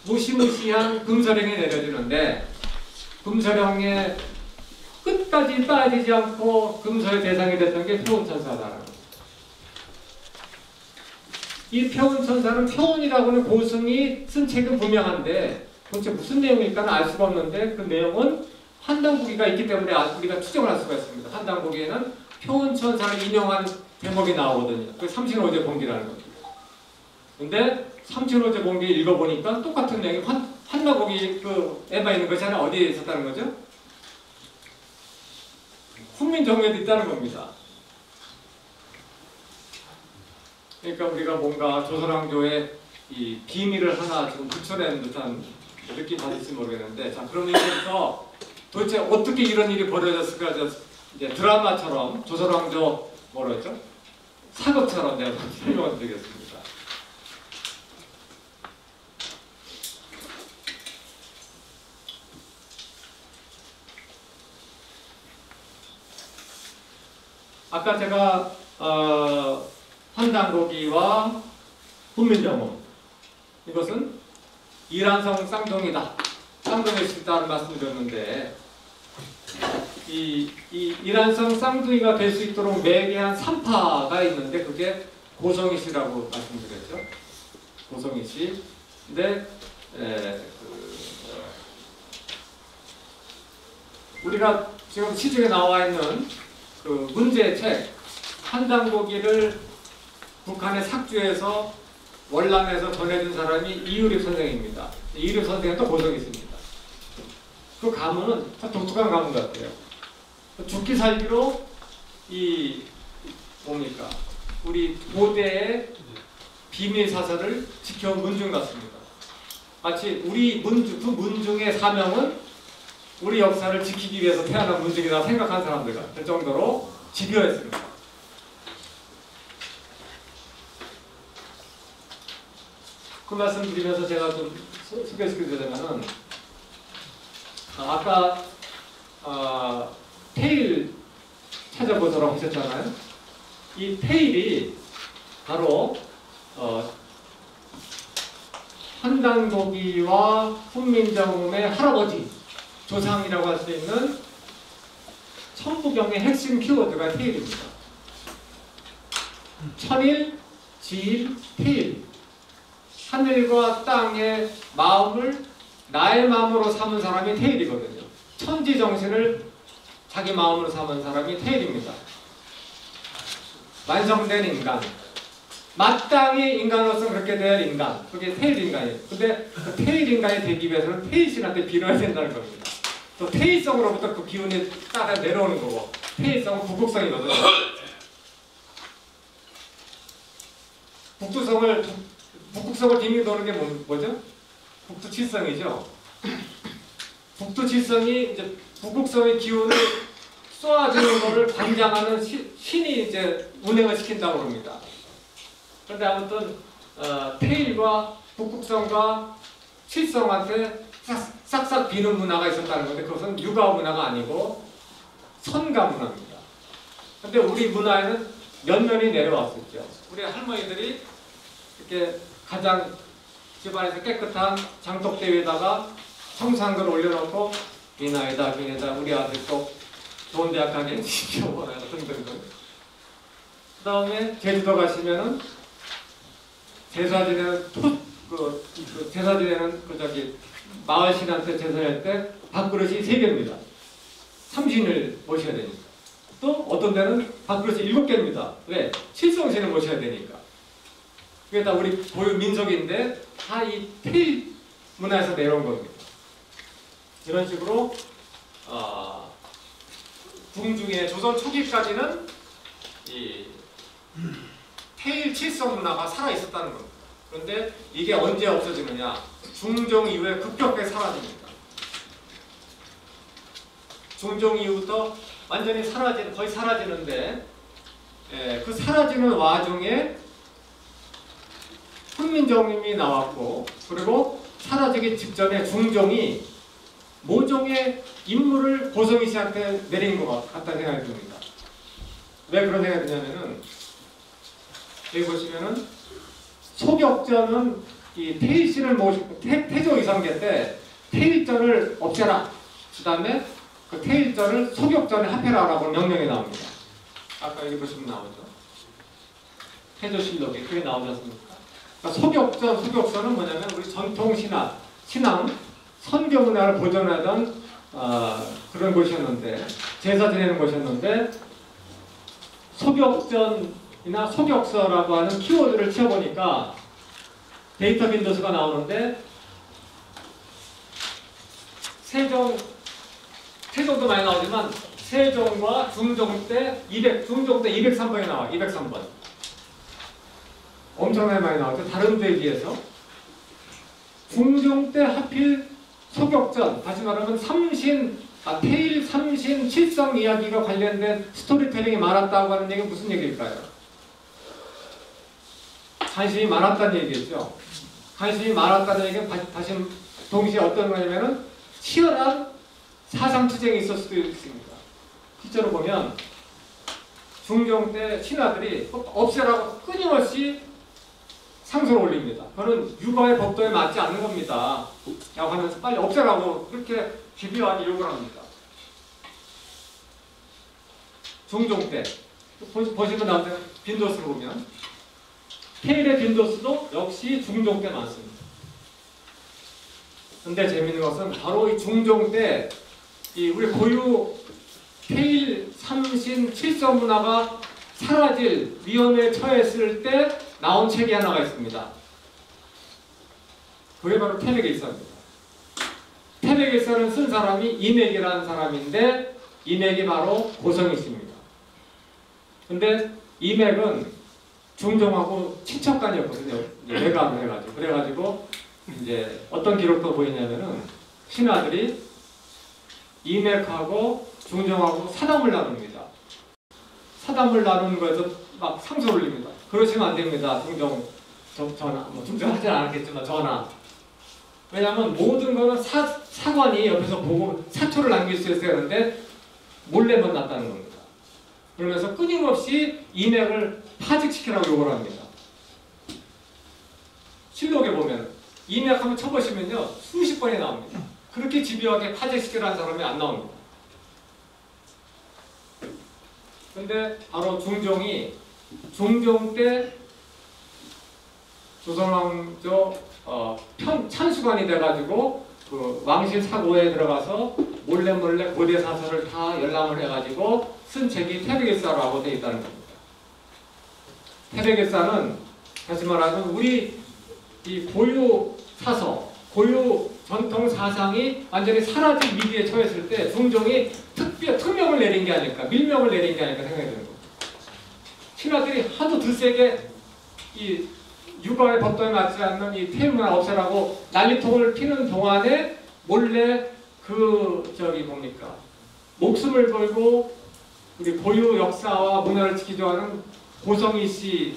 무시무시한 금서령이 내려지는데 금서령에 끝까지 빠지지 않고 금서의 대상이 됐던 게 표운천사다라는 거죠. 이 표운천사는 표운이라고는 고승이 쓴 책은 분명한데 도대체 무슨 내용일까는 알 수가 없는데 그 내용은 한당고기가 있기 때문에 우리가 추정을 할 수가 있습니다. 한당고기에는 표운천사를 인용한 대목이 나오거든요. 그 삼신오제 공기라는 겁니다. 근데 삼신오제 공기 읽어보니까 똑같은 내용이 한당고기 그 에바 있는 것이 하나 어디에 있었다는 거죠? 훈민정음에도 있다는 겁니다. 그러니까 우리가 뭔가 조선왕조의 이 비밀을 하나 지금 붙여낸 듯한 느낌 받을지 모르겠는데, 자, 그럼 이제부터 도대체 어떻게 이런 일이 벌어졌을까? 이제 드라마처럼 조선왕조 뭐랬죠? 사극처럼 내가 설명을 드리겠습니다. 아까 제가 한당고기와 훈민정음 이것은 이란성 쌍둥이다, 쌍둥이일 수 있다는 말씀을 드렸는데 이 이란성 쌍둥이가 될 수 있도록 매개한 3파가 있는데 그게 고성이씨라고 말씀드렸죠. 고성이씨. 근데 우리가 지금 시중에 나와 있는 그 문제의 책 한당고기를 북한의 삭주에서 월남에서 전해준 사람이 이유립 선생입니다. 이유립 선생은 또 고성이 있습니다. 그 가문은 참 독특한 가문 같아요. 죽기 살기로 이 뭡니까? 우리 고대의 비밀 사설을 지켜온 문중 같습니다. 마치 우리 문중, 그 문중의 사명은 우리 역사를 지키기 위해서 태어난 문중이라 생각한 사람들 같을 정도로 집요했습니다. 그 말씀 드리면서 제가 좀 소개시켜드리자면은 아까 테일 찾아보도록 하셨잖아요. 이 테일이 바로 한당고기와 훈민정음의 할아버지 조상이라고 할 수 있는 천부경의 핵심 키워드가 테일입니다. 천일, 지일, 테일. 하늘과 땅의 마음을 나의 마음으로 삼은 사람이 테일이거든요. 천지 정신을 자기 마음으로 삼은 사람이 태일입니다. 완성된 인간. 마땅히 인간으로서 그렇게 될 인간. 그게 태일 인간이에요. 근데 그 태일 인간이 되기 위해서는 태일신한테 빌어야 된다는 겁니다. 또 태일성으로부터 그 기운이 따라 내려오는 거고, 태일성은 북극성이거든요. 북극성을 빙의 도는 게 뭐죠? 북두칠성이죠. 북두칠성이 이제 북극성의 기운을 쏘아주는 것을 관장하는 신이 이제 운행을 시킨다고 합니다. 그런데 아무튼 태일과 북극성과 칠성한테 싹싹 비는 문화가 있었다는 건데 그것은 육아 문화가 아니고 선가 문화입니다. 근데 우리 문화에는 면면이 내려왔었죠. 우리 할머니들이 이렇게 가장 집안에서 깨끗한 장독대 위에다가 청산글을 올려놓고 비나이다 비나이다 우리 아들 꼭 좋은 대학 가게 시켜보라 등등등. 그 다음에 제주도 가시면은 제사 지내는 제사 지내는 마을 신한테 제사할 때 밥그릇이 3개입니다. 30인을 모셔야 되니까. 또 어떤 데는 밥그릇이 7개입니다. 왜? 칠성신을 모셔야 되니까. 그게 다 우리 고유 민속인데 다 이 태일 문화에서 내려온 겁니다. 이런 식으로 궁중의 조선 초기까지는 이 태일 칠성 문화가 살아 있었다는 겁니다. 그런데 이게 언제 없어지느냐? 중종 이후에 급격하게 사라집니다. 중종 이후부터 완전히 거의 사라지는데 그 사라지는 와중에 훈민정음이 나왔고 그리고 사라지기 직전에 중종이 모종의 임무를 고성희 씨한테 내린 것 같다는 생각이 듭니다. 왜 그런 생각이 드냐면은 여기 보시면은 소격전은 이 태일신을 모시고 태조 이성계 때 태일전을 없애라. 그 다음에 그 태일전을 소격전에 합해라라고 명령이 나옵니다. 아까 여기 보시면 나오죠. 태조실록에 그게 나오지 않습니까? 그러니까 소격전은 뭐냐면 우리 전통 신앙, 선교 문화를 보존하던 그런 곳이었는데 제사 지내는 곳이었는데 소격전이나 소격서라고 하는 키워드를 치어보니까 데이터 빈도수가 나오는데 태종도 많이 나오지만 세종과 중종 때 203번이 나와요. 203번. 엄청나게 많이 나왔죠. 다른 데에 비해서. 중종 때 하필 소격전, 다시 말하면 태일 삼신 칠성 이야기가 관련된 스토리텔링이 많았다고 하는 얘기는 무슨 얘기일까요? 관심이 많았다는 얘기겠죠. 관심이 많았다는 얘기는 다시 동시에 어떤 거냐면은 치열한 사상투쟁이 있을 수도 있습니다. 실제로 보면 중종 때 신하들이 없애라고 끊임없이 상소를 올립니다. 그거는 육아의 법도에 맞지 않는 겁니다. 라고 하면서 빨리 없애라고 그렇게 집요하게 요구를 합니다. 중종 때 보시면 나오는 빈도수를 보면 태일의 빈도수도 역시 중종 때 많습니다. 근데 재미있는 것은 바로 이 중종 때 우리 고유 태일 삼신 칠성 문화가 사라질 위험에 처했을 때 나온 책이 하나가 있습니다. 그게 바로 태백일서입니다. 태백일서를 쓴 사람이 이맥이라는 사람인데 이맥이 바로 고성희 씨입니다. 근데 이맥은 중종하고 친척간이었거든요. 외가를 해가지고. 그래가지고 이제 어떤 기록도 보이냐면은 신하들이 이맥하고 중종하고 사담을 나눕니다. 사담을 나누는 거에서 막 상소를 올립니다. 그러시면 안 됩니다. 중종 전하, 중종하지 않았겠지만 전하. 왜냐하면 모든 거는 사관이 옆에서 보고 사초를 남길 수 있어야 하는데 몰래만 났다는 겁니다. 그러면서 끊임없이 이맥을 파직시키라고 요구를 합니다. 실록에 보면 이맥 한번 쳐보시면요 수십 번이 나옵니다. 그렇게 집요하게 파직시키라는 사람이 안 나옵니다. 근데 바로 중종이 중종 때 조선왕조 찬수관이 돼가지고 그 왕실 사고에 들어가서 몰래 고대 사설을 다 열람을 해가지고 쓴 책이 태백일사라고 되어 있다는 겁니다. 태백일사는 다시 말하면 우리 이 고유 사서, 고유 전통 사상이 완전히 사라질 위기에 처했을 때 중종이 특명을 내린 게 아닐까, 밀명을 내린 게 아닐까 생각이 드는 겁니다. 신하들이 하도 드세게 이 육아의 법도에 맞지 않는 이 태문화 없애라고 난리통을 피는 동안에 몰래 목숨을 걸고 우리 고유 역사와 문화를 지키려 하는 고성희 씨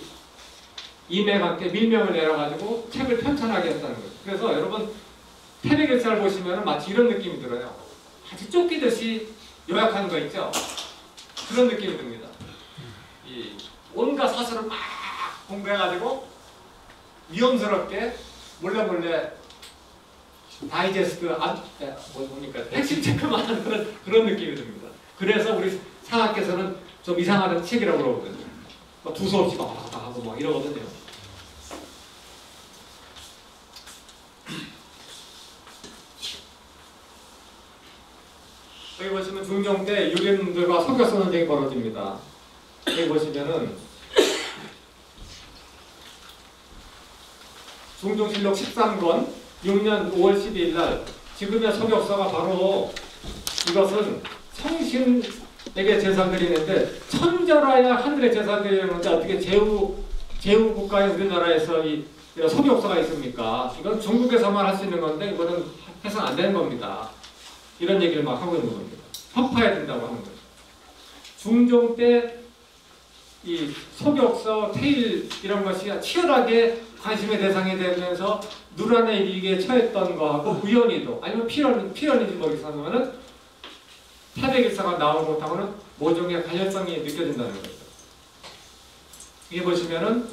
이맥한테 밀명을 내려가지고 책을 편찬하게 했다는 거예요. 그래서 여러분 태백일사를 보시면 마치 이런 느낌이 들어요. 아주 쫓기듯이 요약하는 거 있죠? 그런 느낌이 듭니다. 이 온갖 사설을 막 공부해가지고 위험스럽게 몰래 다이제스트 뭡니까 핵심 체크만 하는 그런 느낌이 듭니다. 그래서 우리 상하께서는 좀 이상한 책이라고 그러거든요. 두서없이 막 하고 막 이러거든요. 여기 보시면 중종 때 유림들과 석역서 논쟁이 벌어집니다. 여기 보시면은 중종실록 13권 6년 5월 12일 날 지금의 석역서가 바로 이것은 성신에게 제사 드리는데 천절하야 하늘에 제사 드리는데 어떻게 제후 국가의 우리나라에서 이 석역서가 있습니까? 이건 중국에서만 할 수 있는 건데 이거는 해서는 안 되는 겁니다. 이런 얘기를 막 하고 있는 겁니다. 혁파해야 된다고 하는 거죠. 중종 때 이 석역서, 테일 이런 것이 치열하게 관심의 대상이 되면서 누란의 위기에 처했던 거하고 우연히도 아니면 필연인지 모르겠지만은 태백일사가 나온 것하고는 모종의 관련성이 느껴진다는 거죠. 이게 보시면은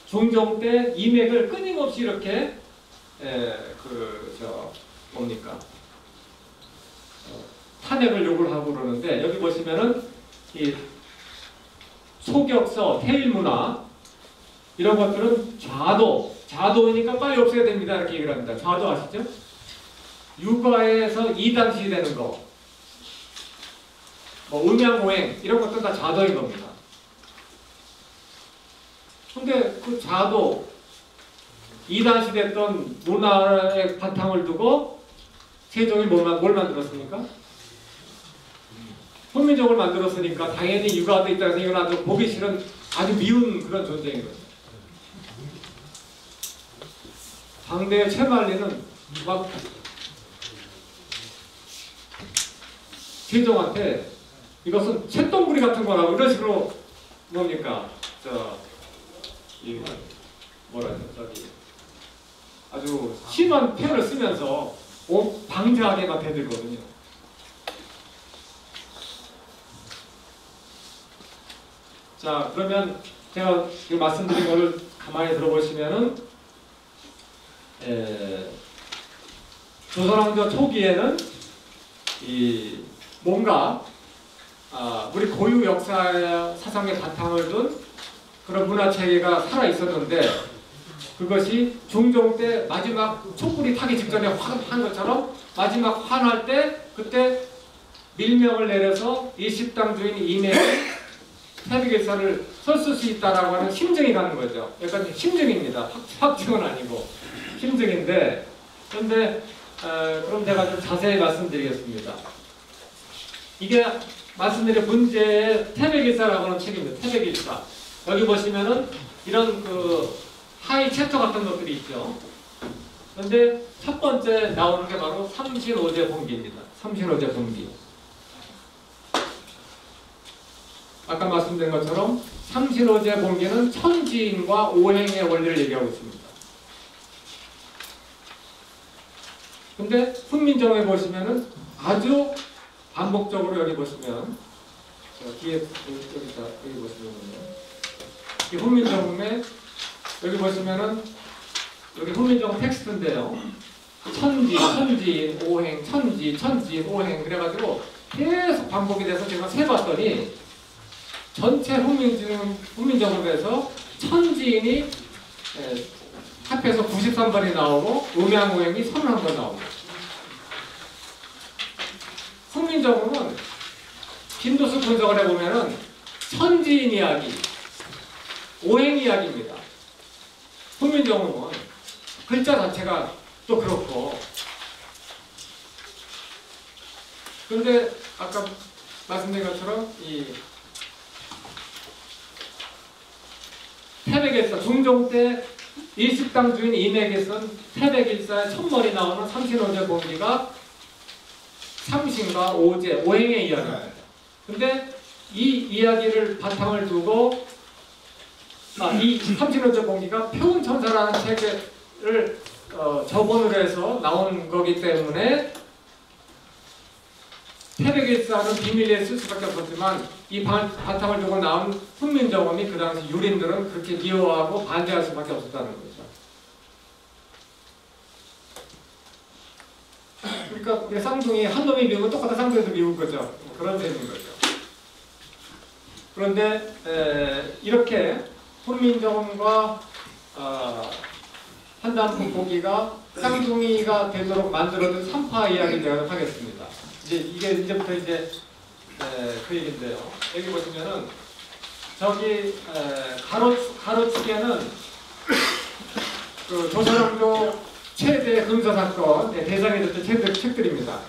중종 때 이맥을 끊임없이 이렇게 탄핵을 요구를 하고 그러는데 여기 보시면은 이 소격서, 태일문화 이런 것들은 좌도이니까 빨리 없애야 됩니다 이렇게 얘기를 합니다. 좌도 아시죠? 육아에서 이단시 되는 거, 음양오행 이런 것들 다 좌도인 겁니다. 근데 그 좌도 이단시 됐던 문화의 바탕을 두고 세종이 뭘 만들었습니까? 훈민정을 만들었으니까 당연히 육아도 있다고 생각하고 보기 싫은 아주 미운 그런 존재인 거죠. 당대의 최만리는 막 세종한테 이것은 쇳덩구리 같은 거라고 이런 식으로 아주 심한 표현을 쓰면서 방자하게 막 대들거든요. 자, 그러면 제가 지금 말씀드린 것을 가만히 들어보시면은 조선왕조 초기에는 이 뭔가 우리 고유 역사 사상의 바탕을 둔 그런 문화 체계가 살아 있었는데 그것이 중종 때 마지막 촛불이 타기 직전에 한 것처럼 마지막 환할 때 그때 밀명을 내려서 일십당 주인 이내에 태백일사를 설쓸 수 있다라고 하는 심증이 가는 거죠. 약간 심증입니다. 확증은 아니고 심증인데 그런데 그럼 제가 좀 자세히 말씀드리겠습니다. 이게 말씀드린 문제의 태백일사라고 하는 책입니다. 태백일사. 여기 보시면은 이런 하이 챕터 같은 것들이 있죠. 그런데 첫 번째 나오는 게 바로 삼신오제 본기입니다. 삼신오제 본기. 아까 말씀드린 것처럼 삼신오제 본기는 천지인과 오행의 원리를 얘기하고 있습니다. 근데 훈민정음에 보시면은 아주 반복적으로 여기 보시면 뒤에 여기 보시면은요. 이 훈민정음에 여기 보시면은 여기 훈민정음 텍스트인데요. 천지인, 오행, 천지인, 오행 그래가지고 계속 반복이 돼서 제가 세봤더니 전체 훈민정음에서 천지인이 합해서 93번이 나오고 음양오행이 31번 나옵니다. 훈민정음은 빈도수 분석을 해보면은 천지인 이야기, 오행 이야기입니다. 훈민정음은 글자 자체가 또 그렇고. 그런데 아까 말씀드린 것처럼 이 태백일사 중종 때 일식당 주인 임에게 쓴 태백일사의 첫머리 나오는 삼신오제 공기가 삼신과 오제, 오행의 이야기입니다. 근데 이 이야기를 바탕을 두고 이 삼신오제 공기가 표운천사라는 책을 저번으로 해서 나온 거기 때문에 태백일사는 비밀리에 쓸 수밖에 없었지만 이 바탕을 두고 나온 훈민정음이 그 당시 유림들은 그렇게 미워하고 반대할 수밖에 없었다는 거죠. 그러니까 우리 쌍둥이 한 놈이 미우면 똑같은 쌍둥이도 미울 거죠. 그런 셈인 거죠. 그런데 이렇게 훈민정음과 한담 보기가 쌍둥이가 되도록 만들어둔 3파 이야기를 제가 하겠습니다. 이제부터 그 얘기인데요. 여기 보시면은 저기 가로축에는 그 조선왕조 최대 금서 사건 대상이 됐던 책들입니다.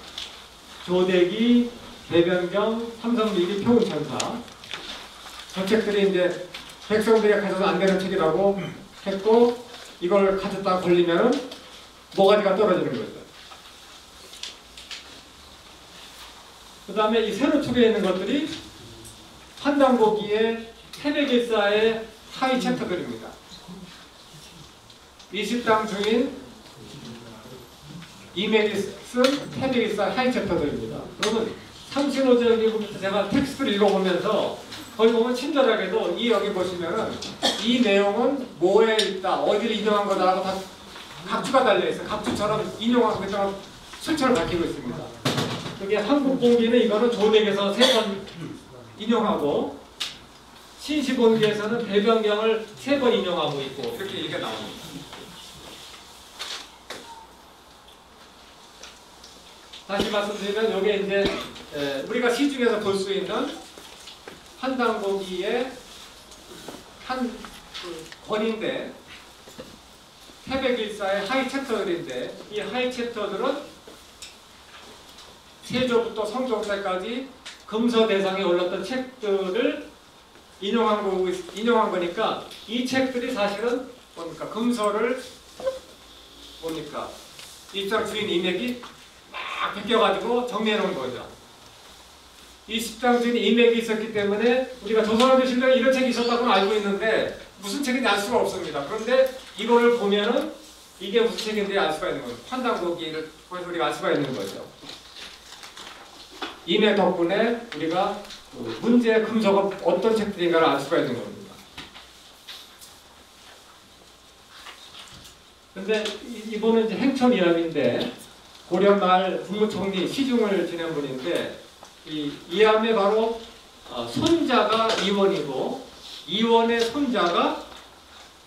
조대기, 대변경, 삼성미기, 표운천사. 저 책들이 이제 백성들이 가져서 안 되는 책이라고 했고 이걸 가졌다가 걸리면은 모가지가 떨어지는 거죠. 그 다음에 이 세로축에 있는 것들이 한담보기의 태백일사의 하위 챕터들입니다. 일식당 주인 이맥이 쓴 태백일사 하위 챕터들입니다. 그러면 삼신오제기부터 제가 텍스트를 읽어보면서 거기 보면 친절하게도 여기 보시면은 이 내용은 뭐에 있다, 어디를 인용한 거다라고 다 각주가 달려있어요. 각주처럼 인용한 것처럼 출처를 밝히고 있습니다. 그게 한국본기는 이거는 조덱에서 3번 인용하고 신시본기에서는 대변경을 3번 인용하고 있고 이렇게 얘기가 나옵니다. 다시 말씀드리면 이게 이제 우리가 시중에서 볼 수 있는 한담보기의 한 권인데 태백일사의 하위 챕터들인데 이 하위 챕터들은 세조부터 성종 때까지 금서 대상에 올랐던 책들을 인용한 거니까 이 책들이 사실은 뭡니까 금서를 뭡니까 일상 주인 이맥이 막 베껴가지고 정리해 놓은 거죠. 이 십장 주인 이맥이 있었기 때문에 우리가 조선왕조 실록에 이런 책이 있었다고는 알고 있는데 무슨 책인지 알 수가 없습니다. 그런데 이거를 보면은 이게 무슨 책인지 알 수가 있는 거죠. 판단보기를 통해서 우리가 알 수가 있는 거죠. 이맥 덕분에 우리가 문제의 금서가 어떤 책들인가를 알 수가 있는 겁니다. 근데 이분은 이제 행천 이암인데 고려 말 국무총리 시중을 지낸 분인데 이암의 바로 손자가 이원이고 이원의 손자가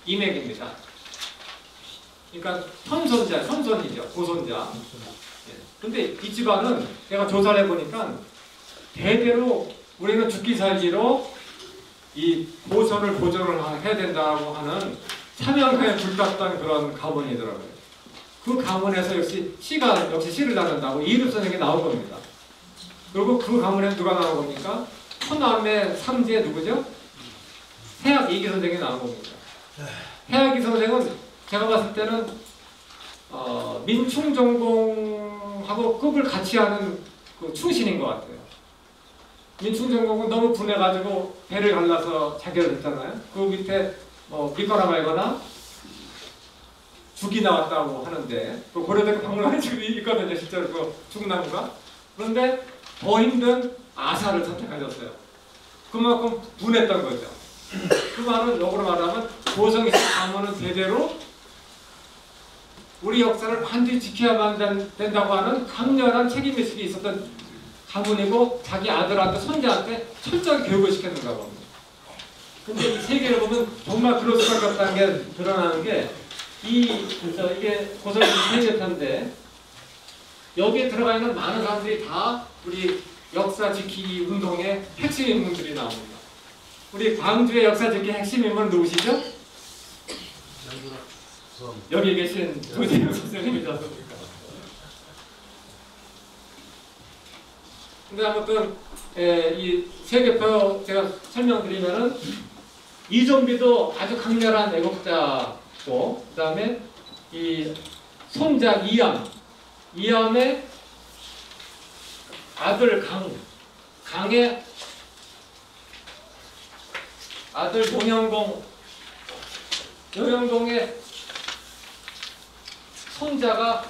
이맥입니다. 그러니까 선손이죠. 고손자. 근데 이 집안은 제가 조사를 해보니까 대대로 우리는 죽기 살기로 이 고선을 보존을 해야 된다고 하는 사명하에 불탔던 그런 가문이더라고요. 그 가문에서 역시 시를 나눈다고 이륙 선생이 나온 겁니다. 그리고 그 가문에 누가 나온 겁니까? 호남의 삼지에 누구죠? 해학 이기 선생이 나온 겁니다. 해학 이기 선생은 제가 봤을 때는 민충전공하고 급을 같이 하는 그 충신인 것 같아요. 민충전공은 너무 분해가지고 배를 갈라서 자결했잖아요. 그 밑에 믿거나 말거나 죽이 나왔다고 하는데 그 고려대교 박물관에 지금 있거든요. 실제로 그 죽나무가. 그런데 더 힘든 아사를 선택하셨어요. 그만큼 분했던 거죠. 그 말은 역으로 말하면 고성이 가문은 대대로 우리 역사를 반드시 지켜야만 된다고 하는 강렬한 책임의식이 있었던 가문이고 자기 아들한테 손자한테 철저하게 교육을 시켰는가 봅니다. 근데 이 세계를 보면 정말 그럴 수밖에 없다는 게 드러나는 게 이게 고성이 세계편인데 여기에 들어가 있는 많은 사람들이 다 우리 역사 지키기 운동의 핵심 인물들이 나옵니다. 우리 광주의 역사 지키기 핵심 인물은 누구시죠? 여기 계신 조재영 선생님이지 않습니까? 근데 아무튼 이 세계표 제가 설명드리면은 이좀비도 아주 강렬한 애국자고, 그 다음에 이 손작 이암의 아들 강의 아들 용영동의 손자가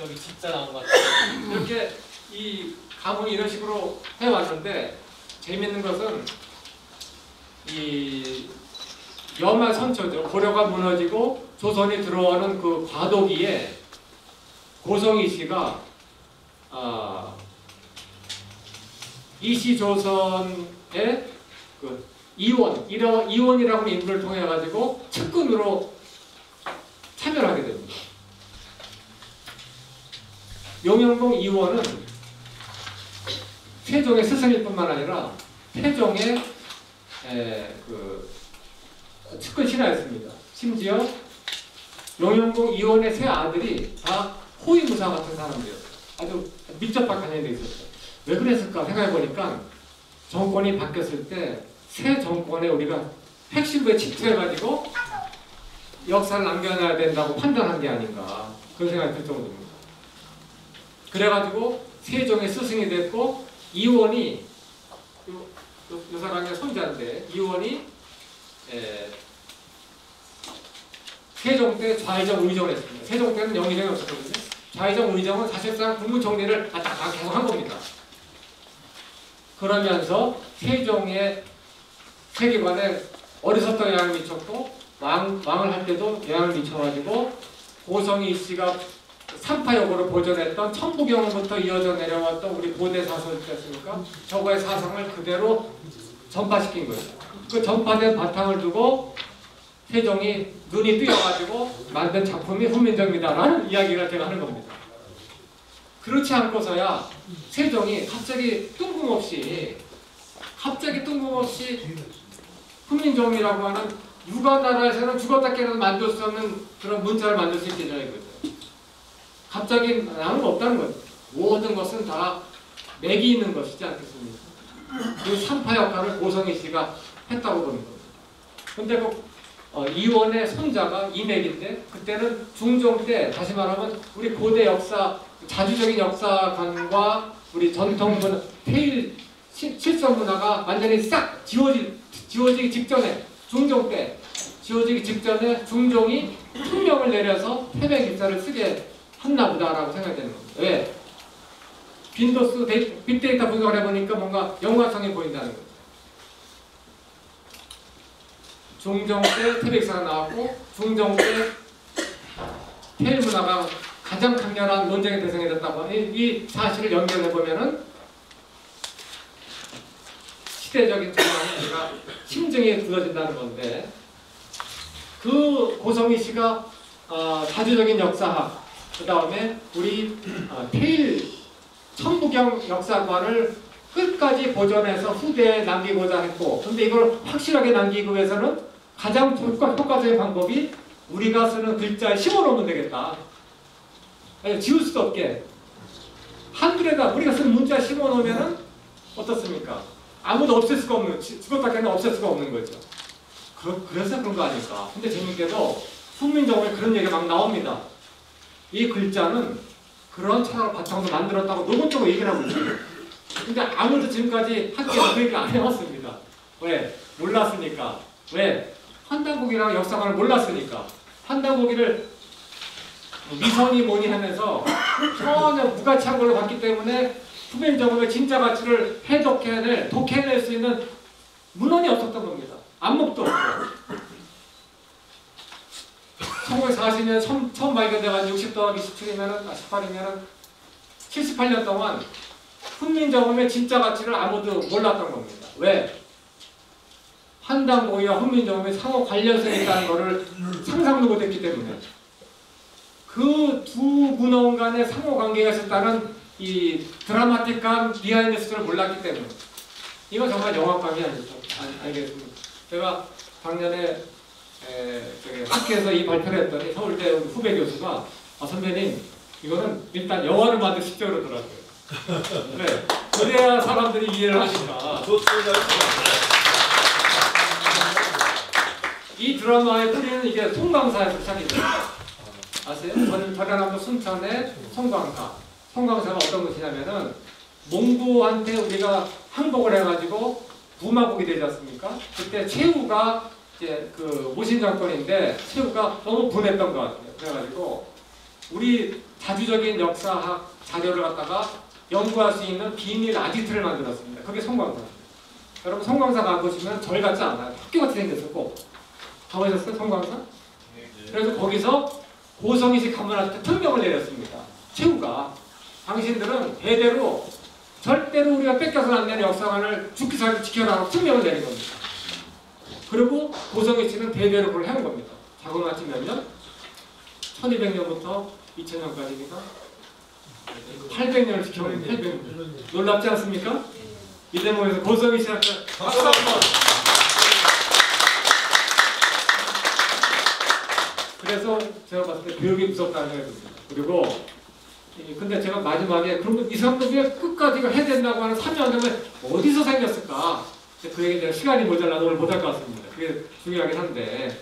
여기 진짜 나온 것 같아요. 이렇게 이 가문이 이런 식으로 해왔는데, 재밌는 것은 이 여마 선처죠. 고려가 무너지고 조선이 들어오는 그 과도기에 고성희 씨가 이시조선의 그 이원이라고 하는 인물을 통해 가지고 측근으로 참여를 하게 됩니다. 용영동 이원은 태종의 스승일 뿐만 아니라 태종의 그 측근 신하였습니다. 심지어 용영동 이원의 세 아들이 다 호위무사 같은 사람들이었어요. 아주 밀접하게 관련돼 있었어요. 왜 그랬을까 생각해 보니까 정권이 바뀌었을 때 새 정권에 우리가 핵심부에 집중해가지고 역사를 남겨놔야 된다고 판단한 게 아닌가, 그런 생각이 들 정도입니다. 그래가지고 세종의 스승이 됐고, 이원이 요 사람의 손자인데, 이원이 세종 때 좌의정 의정을 했습니다. 세종 때는 영의정이 없었거든요. 좌의정 의정은 사실상 국무총리를 딱 계속 한 겁니다. 그러면서 세종의 세계관에 어리석던 영향을 미쳤고, 왕을 할 때도 영향을 미쳐가지고 고성희 씨가 삼파역으로 보존했던 천부경부터 이어져 내려왔던 우리 고대 사설 있지 않습니까? 저거의 사상을 그대로 전파시킨 거예요. 그 전파된 바탕을 두고 세종이 눈이 뜨여가지고 만든 작품이 훈민정음이다라는 이야기를 제가 하는 겁니다. 그렇지 않고서야 세종이 갑자기 뜬금없이 훈민정음이라고 하는 육아나라에서는 죽었다 깨어나도 만들 수 없는 그런 문자를 만들 수 있게 되는 거죠. 갑자기 나는 없다는 거죠. 모든 것은 다 맥이 있는 것이지 않겠습니까? 그 삼파 역할을 고성희 씨가 했다고 보는 겁니다. 근데 이원의 손자가 이맥인데, 그때는 중종 때, 다시 말하면 우리 고대 역사, 자주적인 역사관과 우리 전통 문화, 실성 문화가 완전히 싹 지워지기 직전에, 중종 때 지워지기 직전에 중종이 특명을 내려서 태백일사를 쓰게 했나 보다라고 생각되는 겁니다. 왜? 빈도수 빅데이터 분석을 해보니까 뭔가 연관성이 보인다는 거죠. 중종 때 태백사가 나왔고, 중종 때 태일문화가 가장 강렬한 논쟁의 대상이 됐다고 하니, 이 사실을 연결해보면은 시대적인 전환이 심증이 굳어진다는 건데, 그 고성희 씨가 자주적인 역사학, 그 다음에 우리 태일 천부경 역사관을 끝까지 보존해서 후대에 남기고자 했고, 근데 이걸 확실하게 남기기 위해서는 가장 효과적인 방법이 우리가 쓰는 글자에 심어놓으면 되겠다. 지울 수도 없게 한글에다 우리가 쓰는 문자에 심어놓으면은 어떻습니까? 아무도 없앨 수가 없는, 죽었다 깨나 없앨 수가 없는 거죠. 그래서 그런 거 아닐까. 근데 재밌게도 훈민정음에 그런 얘기가 막 나옵니다. 이 글자는 그런 철학을 바탕으로 만들었다고 노골적으로 얘기를 하고 있어요. 근데 아무도 지금까지 학교에서 그 얘기 안 해왔습니다. 왜? 몰랐으니까. 왜? 한단국이랑 역사관을 몰랐으니까. 한단국이를 미선이 뭐니 하면서 전혀 무가치한 걸로 봤기 때문에 훈민정음의 진짜 가치를 독해낼 수 있는 문헌이 없었던 겁니다. 안목도 없고. 1940년 처음 발견돼가지고 60 더하기 18이면은 78년 동안 훈민정음의 진짜 가치를 아무도 몰랐던 겁니다. 왜? 한당고의와 훈민정음의 상호 관련성이 있다는 것을 상상도 못했기 때문에. 그 두 문헌 간의 상호 관계가 있었다는 이 드라마틱한 비하인드 스토리를 몰랐기 때문에 이건 정말 영화감이 아니죠. 알겠습니다. 제가 작년에 저기 학교에서 이 발표를 했더니 서울대 후배 교수가 선배님 이거는 일단 영화를 만드십시오 그러더라고요. 네, 그래야 사람들이 이해를 하니까. 이 드라마의 뿌리는 이게 송광사에서 시작이 돼요. 아세요? 전라남도 순천의 송광사. 송광사가 어떤 것이냐면은 몽고한테 우리가 항복을 해가지고 부마국이 되지 않습니까? 그때 최후가 이제 그 모신 정권인데 최후가 너무 분했던 것 같아요. 그래가지고 우리 자주적인 역사학 자료를 갖다가 연구할 수 있는 비밀 아지트를 만들었습니다. 그게 송광사입니다. 여러분 송광사 가보시면 절 같지 않아요. 학교같이 생겼었고 가보셨어요? 송광사? 그래서 거기서 고성이식 가문한테 특명을 내렸습니다. 최후가 당신들은 대대로 절대로 우리가 뺏겨서는 안 되는 역사관을 죽기 살기 지켜라고 특명을 내린 겁니다. 그리고 고성이식은 대대로 그걸 해온 겁니다. 자그마치 몇 년? 1200년부터 2000년까지니까 800년을 지켜온 800년. 놀랍지 않습니까? 이 대목에서 고성이식한테 박수 한번. 그래서 제가 봤을 때 교육이 무섭다는 생각이 듭니다. 그리고 근데 제가 마지막에 그러면 이 사람들 왜 끝까지 이걸 해야 된다고 하는 사명감은 어디서 생겼을까? 그 얘기 내가 시간이 모자라서 오늘 못할 것 같습니다. 그게 중요하긴 한데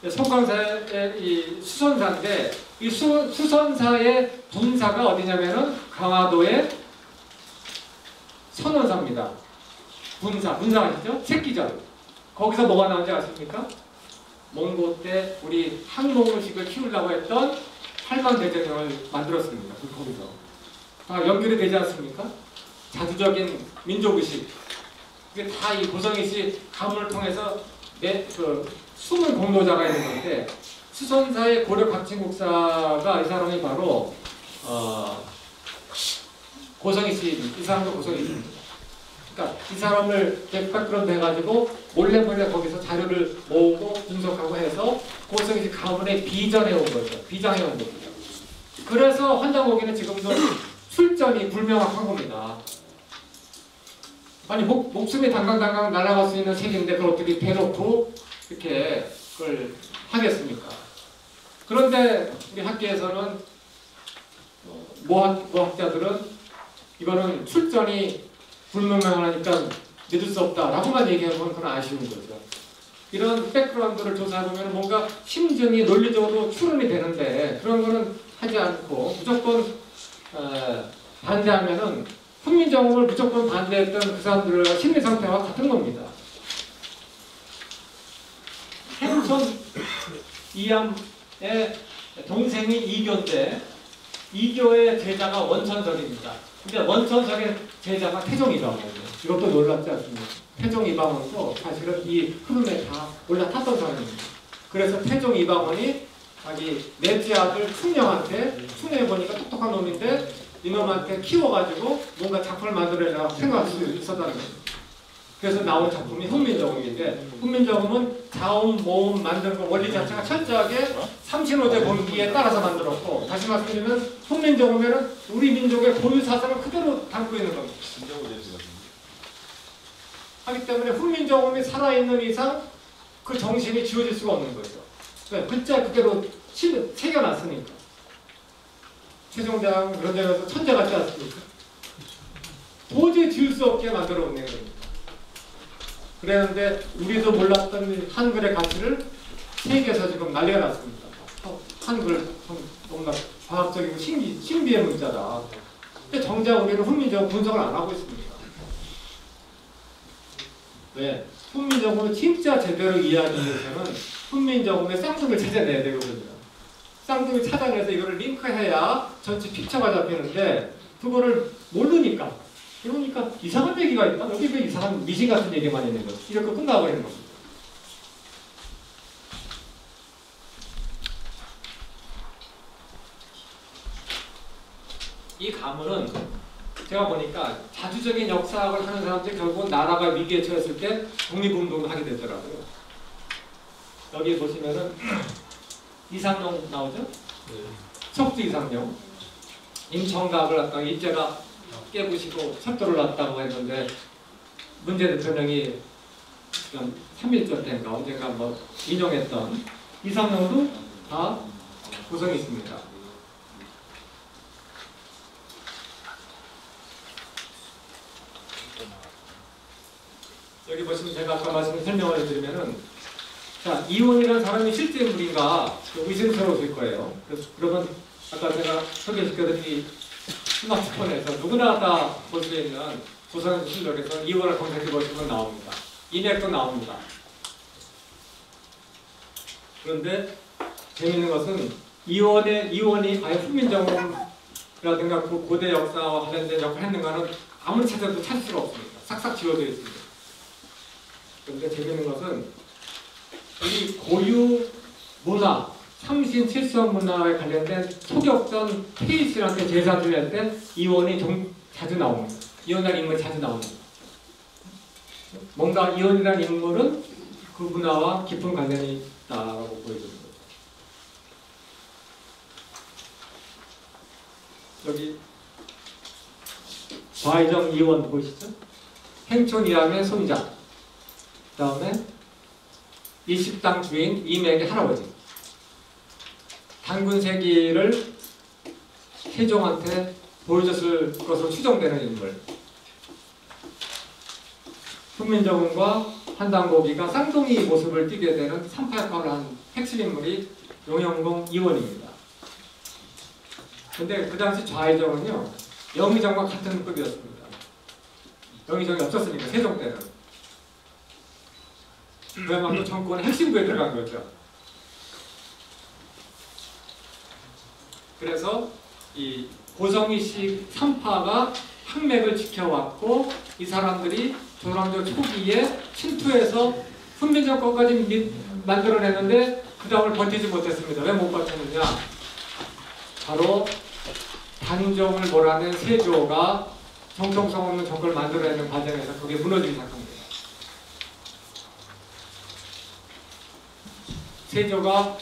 송광사의 이 수선사인데 이 수선사의 분사가 어디냐면은 강화도의 선원사입니다. 분사 아시죠? 새끼절. 거기서 뭐가 나온지 아십니까? 몽고 때 우리 항몽의식을 키우려고 했던 팔만대제령을 만들었습니다. 거기서 다 연결이 되지 않습니까? 자주적인 민족의식 이게 다 이 고성의식 가문을 통해서 숨은 공로자가 있는 건데 수선사의 고려 각진국사가 이 사람이 바로 고성의식 이 사람도 고성의식입니다. 그러니까 이 사람을 백그라운드 해가지고 몰래 거기서 자료를 모으고 분석하고 해서 고성의식 가문에 비전해온 거죠. 비장해온 거죠. 그래서 환자고기는 지금도 출전이 불명확한 겁니다. 아니 목숨이 당강당강 날아갈 수 있는 책인데 그걸 어떻게 대놓고 이렇게 그걸 하겠습니까? 그런데 우리 학계에서는 모학자들은 이거는 출전이 불명확하니까 믿을 수 없다라고만 얘기하면 그건 아쉬운 거죠. 이런 백그라운드를 조사해보면 뭔가 심증이 논리적으로 추론이 되는데 그런 거는 하지 않고 무조건 반대하면은 훈민정음을 무조건 반대했던 그 사람들의 심리 상태와 같은 겁니다. 행천 이암의 동생이 이교인데 이교의 제자가 원천설입니다. 근데 원천설의 제자가 태종이방원이에요. 이것도 놀랍지 않습니까? 태종이방원도 사실은 이 흐름에 다 올라탔던 사람입니다. 그래서 태종이방원이 자기 넷째 아들 충령한테 충령해보니까 똑똑한 놈인데 이놈한테 키워가지고 뭔가 작품을 만들어내라고 생각할 수 있었다는 거예요. 그래서 나온 작품이 훈민정음인데 훈민정음은 자음, 모음 만드는 거 원리 자체가 철저하게 삼신오제 본기에 따라서 만들었고 다시 말씀드리면 훈민정음에는 우리 민족의 고유 사상을 그대로 담고 있는 겁니다. 하기 때문에 훈민정음이 살아있는 이상 그 정신이 지워질 수가 없는 거죠. 글자 그대로 새겨놨으니까. 세종대왕은 그런 데 가서 천재 같지 않습니까? 도저히 지울 수 없게 만들어 온 겁니다. 그랬는데 우리도 몰랐던 한글의 가치를 세계에서 지금 난리가 났습니다. 한글 너무나 과학적이고 신비의 문자다. 근데 정작 우리는 훈민정음 분석을 안 하고 있습니다. 왜? 훈민정음을 진짜 제대로 이해하기 위해서는 훈민정음의 쌍둥이를 찾아내야 되거든요. 쌍둥이 찾아내서 이거를 링크해야 전체 픽처가 잡히는데 그거를 모르니까 그러니까 이상한 얘기가 있다? 여기 왜 이상한 미신 같은 얘기만 있는 거지? 이렇게 끝나버리는 겁니다. 이 가문은 제가 보니까 자주적인 역사학을 하는 사람들이 결국은 나라가 위기에 처했을 때 독립운동을 하게 되더라고요. 여기 보시면은 이상용 나오죠? 석주 이상용. 임청각을 갖다가 일제가 깨부시고 철도를 놨다고 했는데 문재 대통령이 3.1절 때인가 언젠가 뭐 인용했던 이상용도 다 구성이 있습니다. 여기 보시면 제가 아까 설명을 드리면은 자, 이원이라는 사람이 실제 인물인가 의심스러우실 거예요. 그러면 아까 제가 소개시켜드린 이 스마트폰에서 누구나 다 볼 수 있는 조선 실록에서 이원을 검색해 보시면 나옵니다. 인액도 나옵니다. 그런데 재미있는 것은 이원이 과연 훈민정음이라든가 고대 역사와 관련된 역할을 했는가는 아무리 찾아도 찾을 수가 없습니다. 싹싹 지워져 있습니다. 그런데 재미있는 것은 이 고유 문화, 삼신 칠성 문화에 관련된 소격전 페이스한테 제사 드릴 때 이원이 자주 나옵니다. 이원이라는 인물이 자주 나옵니다. 뭔가 이원이라는 인물은 그 문화와 깊은 관련이 있다고 보여주는 거죠. 여기 좌의정 이원 보이시죠? 행촌 이함의 손자. 그 다음에 일식당 주인 이맥의 할아버지. 단군세기를 세종한테 보여줬을 것으로 추정되는 인물. 훈민정음과 한당고기가 쌍둥이 모습을 띠게 되는 삼팔역할을 한 핵심 인물이 용영공 이원입니다. 근데 그 당시 좌의정은요, 영의정과 같은 급이었습니다. 영의정이 없었으니까, 세종 때는. 그야말로 정권의 핵심부에 들어간 거죠. 그래서 이 고성이식 3파가 항맥을 지켜왔고 이 사람들이 조선왕조 초기에 침투해서 훈민정권까지 만들어냈는데 그 다음을 버티지 못했습니다. 왜 못 버텼느냐? 바로 단종을 몰아낸 세조가 정통성 없는 정권을 만들어내는 과정에서 그게 무너지기 시작합니다. 세조가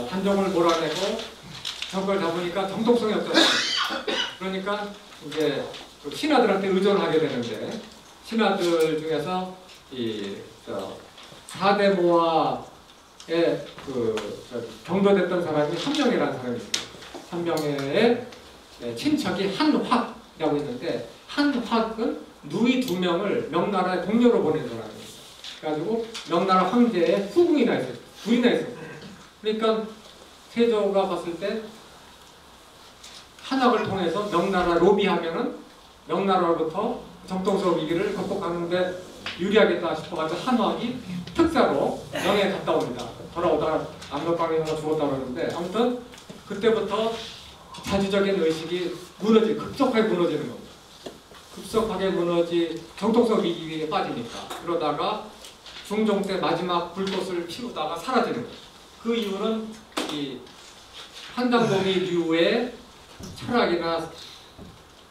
단종을 몰아내고 정권을 잡으니까 정통성이 없었어요. 그러니까 이제 신하들한테 의존하게 되는데 신하들 중에서 이 사대모아에 경도됐던 사람이 한명회라는 사람이 있어요. 한명회의 친척이 한확이라고 있는데 한확은 누이 2명을 명나라에 동료로 보낸 사람입니다. 그래가지고 명나라 황제의 후궁이나 있어요. 부인이나 있어요. 그러니까 세조가 봤을 때 한학을 통해서 명나라 로비하면은 명나라로부터 정통성 위기를 극복하는데 유리하겠다 싶어가지고 한학이 특사로 영해에 갔다 옵니다. 돌아오다가 압록강에서 죽었다고 그러는데 아무튼 그때부터 자주적인 의식이 급속하게 무너지는 겁니다. 급속하게 무너지 정통성 위기에 빠지니까 그러다가 중종 때 마지막 불꽃을 피우다가 사라지는 거예요. 그 이유는 이 한당고기류의 철학이나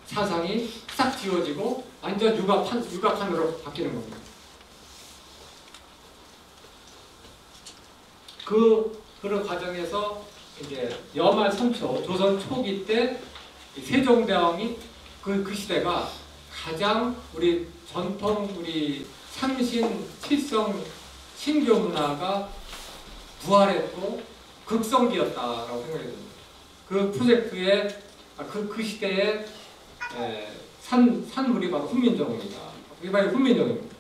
사상이 싹 지워지고 완전 육아판으로 바뀌는 겁니다. 그런 과정에서 이제 여말 3초 조선 초기 때 세종대왕이 그 시대가 가장 우리 전통 우리 삼신 칠성 신교 문화가 부활했고 극성기였다라고 생각이 듭니다. 그 프로젝트의 그 시대의 산물이 바로 훈민정음입니다. 이게 바로 훈민정음입니다.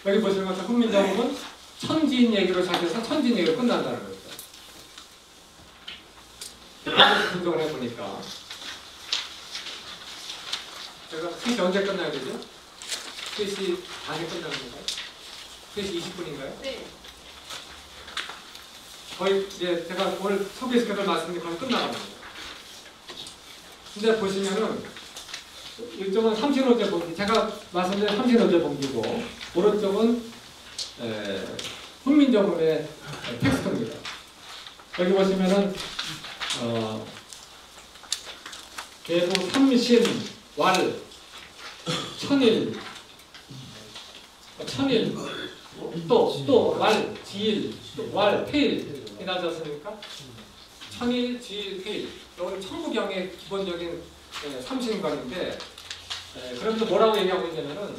여기 보시는 것처럼 훈민정음은 천지인 얘기로 시작해서 천지인 얘기로 끝난다는 거죠. 분석을 해보니까 제가 3시 언제 끝나야 되죠? 3시 반에 끝나는 건가요? 3시 20분인가요? 네. 거의 이제 제가 오늘 소개시켜드릴 말씀이 거의 끝나갑니다. 근데 보시면은 이쪽은 삼신오제 봉기, 제가 말씀드린 삼신오제 봉기고 오른쪽은 훈민정음의 텍스트입니다. 여기 보시면은 계부 삼신, 왈, 천일, 또 왈, 지일, 또 왈, 테일 이 나오지 않습니까? 천일, 지일, 테일. 이건 천부경의 기본적인 삼신관인데 그러면서 뭐라고 얘기하고 있냐면은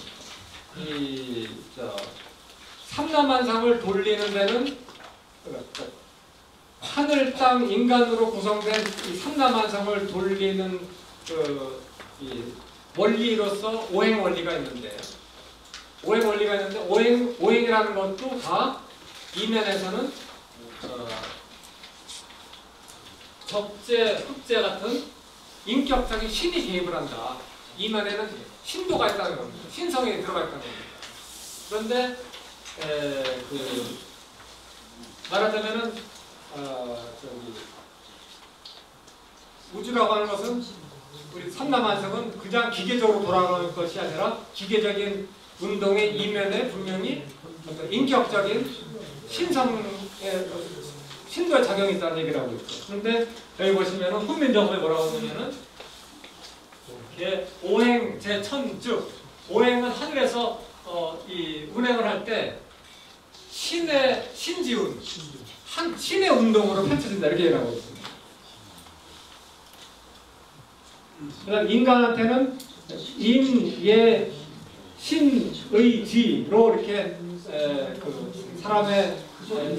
삼라만상을 돌리는 데는 하늘, 땅, 인간으로 구성된 이 삼라만상을 돌리는 이 원리로서 오행 원리가 있는데 오행이라는 것도 다 이면에서는 적재, 흑재 같은 인격적인 신이 개입을 한다. 이면에는 신도가 있다는 겁니다. 신성이 들어가 있다는 겁니다. 그런데 말하자면은 우주라고 하는 것은 우리 삼라만성은 그냥 기계적으로 돌아가는 것이 아니라 기계적인 운동의 이면에 분명히 어떤 인격적인 신도의 작용이 있다는 얘기를 하고 있죠. 그런데 여기 보시면은 훈민정음에 뭐라고 하냐면은 오행 제1000즉 오행은 하늘에서 이 운행을 할 때 신지운 신의 운동으로 펼쳐진다 이렇게 얘기하고 있습니다. 그다음 인간한테는 인, 예, 신, 의, 지로 이렇게 그 사람의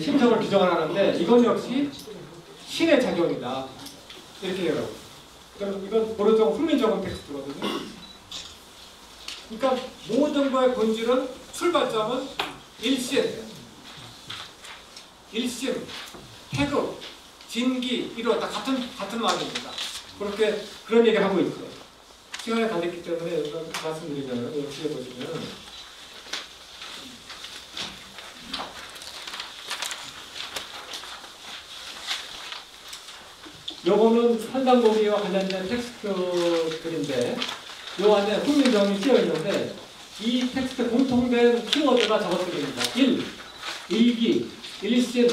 심성을 규정을 하는데 이건 역시 신의 작용이다 이렇게 얘기하고 있습니다. 이건 오른쪽 훈민정음 텍스트거든요. 그러니까 모든 거의 본질은 출발점은 일심, 태극, 진기, 이로 다 같은 말입니다. 그렇게 그런 얘기를 하고 있어요. 시간이 달렸기 때문에 말씀드리자면 여기에 보시면 요거는 한강고기와 관련된 텍스트들인데 요 안에 훈민정음이 쓰여 있는데 이 텍스트 공통된 키워드가 저것들입니다. 1. 일기, 일신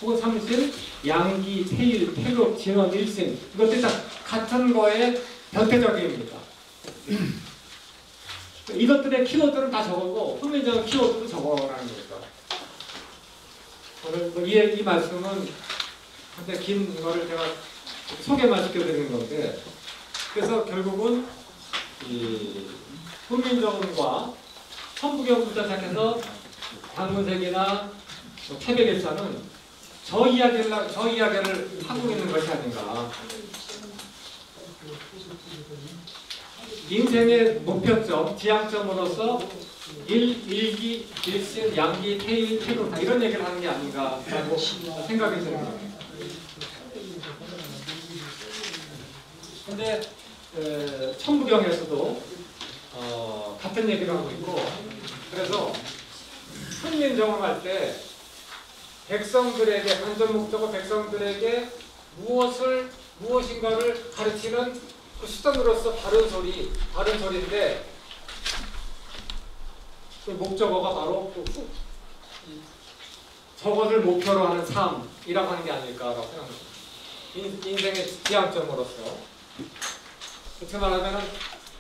혹은 삼신, 양기, 태일, 태극, 진원, 일신 이것들이 다 같은 거에 변태적입니다. 이것들의 키워드는 다 적어고 훈민정음 키워드도 적어라는 거죠. 오늘 이 말씀은 근데 긴 거를 제가 소개만 시켜드리는 건데 그래서 결국은 이 훈민정음과 천부경부터 시작해서 방문색이나 태백일사는 저 이야기를 하고 있는 것이 아닌가. 인생의 목표점, 지향점으로서 일기, 일신, 양기, 태일, 태극 다 이런 얘기를 하는 게 아닌가라고 생각이 듭니다. 근데 천부경에서도 같은 얘기를 하고 있고 그래서 훈민정음 할 때 백성들에게 관전목적으로 백성들에게 무엇인가를 가르치는 그 수단으로서 바른 소리인데 그 목적어가 바로 저것을 목표로 하는 삶이라고 하는 게 아닐까라고 생각합니다. 인생의 지향점으로서 그렇게 말하면은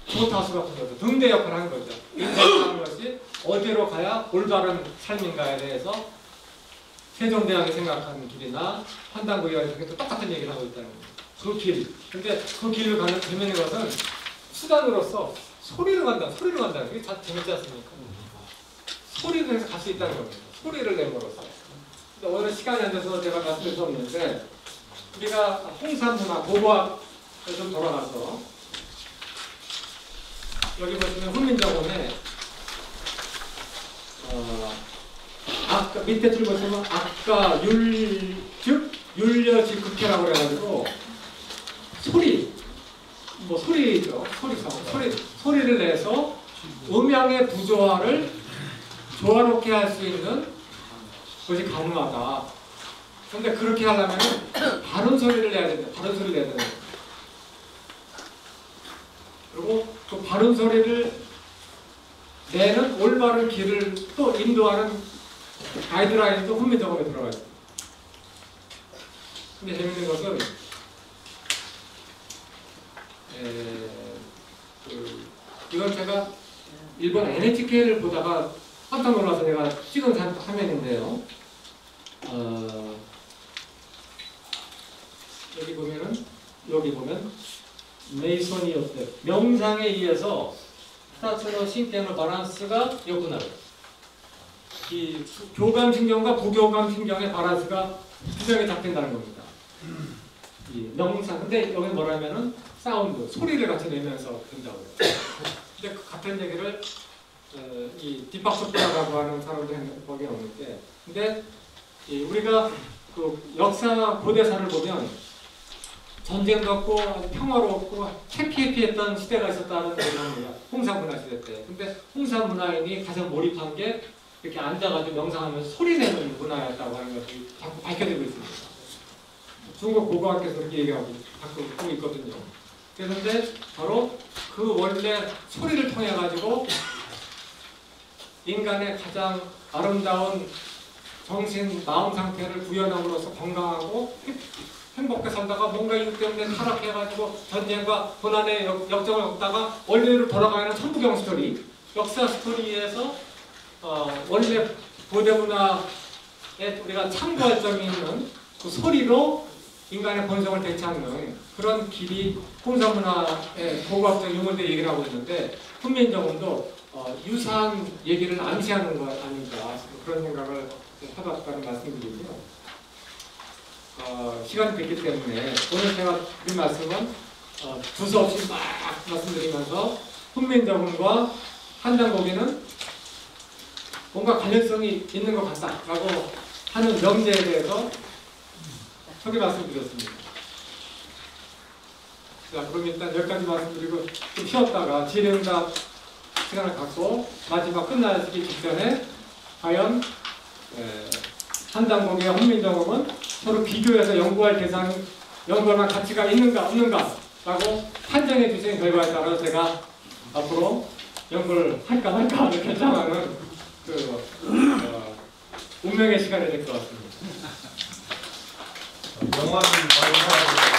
조타수 같은 거죠. 등대 역할을 하는 거죠. 인생이라는 것이 어디로 가야 올바른 삶인가에 대해서 세종대왕이 생각하는 길이나 판단구의원이 똑같은 얘기를 하고 있다는 거예요. 그 길. 근데 그 길을 가는 재밌는 것은 수단으로서 소리를 간다는 게 이게 다 재밌지 않습니까? 소리를 해서 갈 수 있다는 겁니다. 소리를 내므로써. 근데 오늘 시간이 안 돼서 제가 말씀드릴 수 없는데 우리가 홍산문화, 고고학을 좀 돌아가서 여기 보시면 훈민정음에 아까 밑에 줄 보시면 아까 율려직극해라고 그래가지고 소리를 내서 음양의 부조화를 조화롭게 할 수 있는 것이 가능하다. 근데 그렇게 하려면 바른 소리를 내야 된다. 바른 소리를 내야 된다. 그리고 그 바른 소리를 내는 올바른 길을 또 인도하는 가이드라인도 훈민정음에 들어가 있습니다. 근데 재밌는 것은 이건 제가 일본 NHK를 보다가 깜짝 놀라서 내가 찍은 화면인데요. 여기 보면 메이소니어때 명상에 의해서 스타츠너 신경의 밸런스가 역분하고 이 교감신경과 부교감신경의 밸런스가 균형이 잡힌다는 겁니다. 이 명상 근데 여기 뭐라면은 사운드 소리를 같이 내면서 된다고 해요. 근데 그 같은 얘기를 이 딥박소프라고 하는 사람들이 거기에 없는데 근데 우리가 그 역사 고대사를 보면 전쟁도 없고 아주 평화롭고 해피했던 시대가 있었다는 얘기합니다. 홍사문화 시대 때. 근데 홍사문화인이 가장 몰입한 게 이렇게 앉아가지고 명상하면서 소리 내는 문화였다고 하는 것이 자꾸 밝혀지고 있습니다. 중국 고고학에서 그렇게 얘기하고 있거든요. 그런데 바로 그 원래 소리를 통해 가지고 인간의 가장 아름다운 정신, 마음 상태를 구현함으로써 건강하고 행복하게 살다가 뭔가 이유 때문에 타락해가지고 전쟁과 고난의 역정을 겪다가 원래로 돌아가는 천부경 스토리, 역사 스토리에서 원래 고대 문화에 우리가 참고할 점이 있는 그 소리로 인간의 본성을 되찾는 그런 길이 홍사문화의 고고학적 유물들 얘기를 하고 있는데 훈민정음도 유사한 얘기를 암시하는 것 아닌가 그런 생각을 해봤다는 말씀드리고요. 시간이 됐기 때문에 오늘 제가 드린 말씀은 두서없이 막 말씀드리면서 훈민정음과 한장고기는 뭔가 관련성이 있는 것 같다라고 하는 명제에 대해서 소개 말씀드렸습니다. 자, 그럼 일단 여기까지 말씀드리고 좀 쉬었다가 질의응답 시간을 갖고 마지막 끝나기 직전에 과연 한장고기와 훈민정음은 서로 비교해서 연구할 만한 가치가 있는가 없는가 라고 판정해 주신 결과에 따라서 제가 앞으로 연구를 할까 말까 결정하는 운명의 시간이 될 것 같습니다. 영화는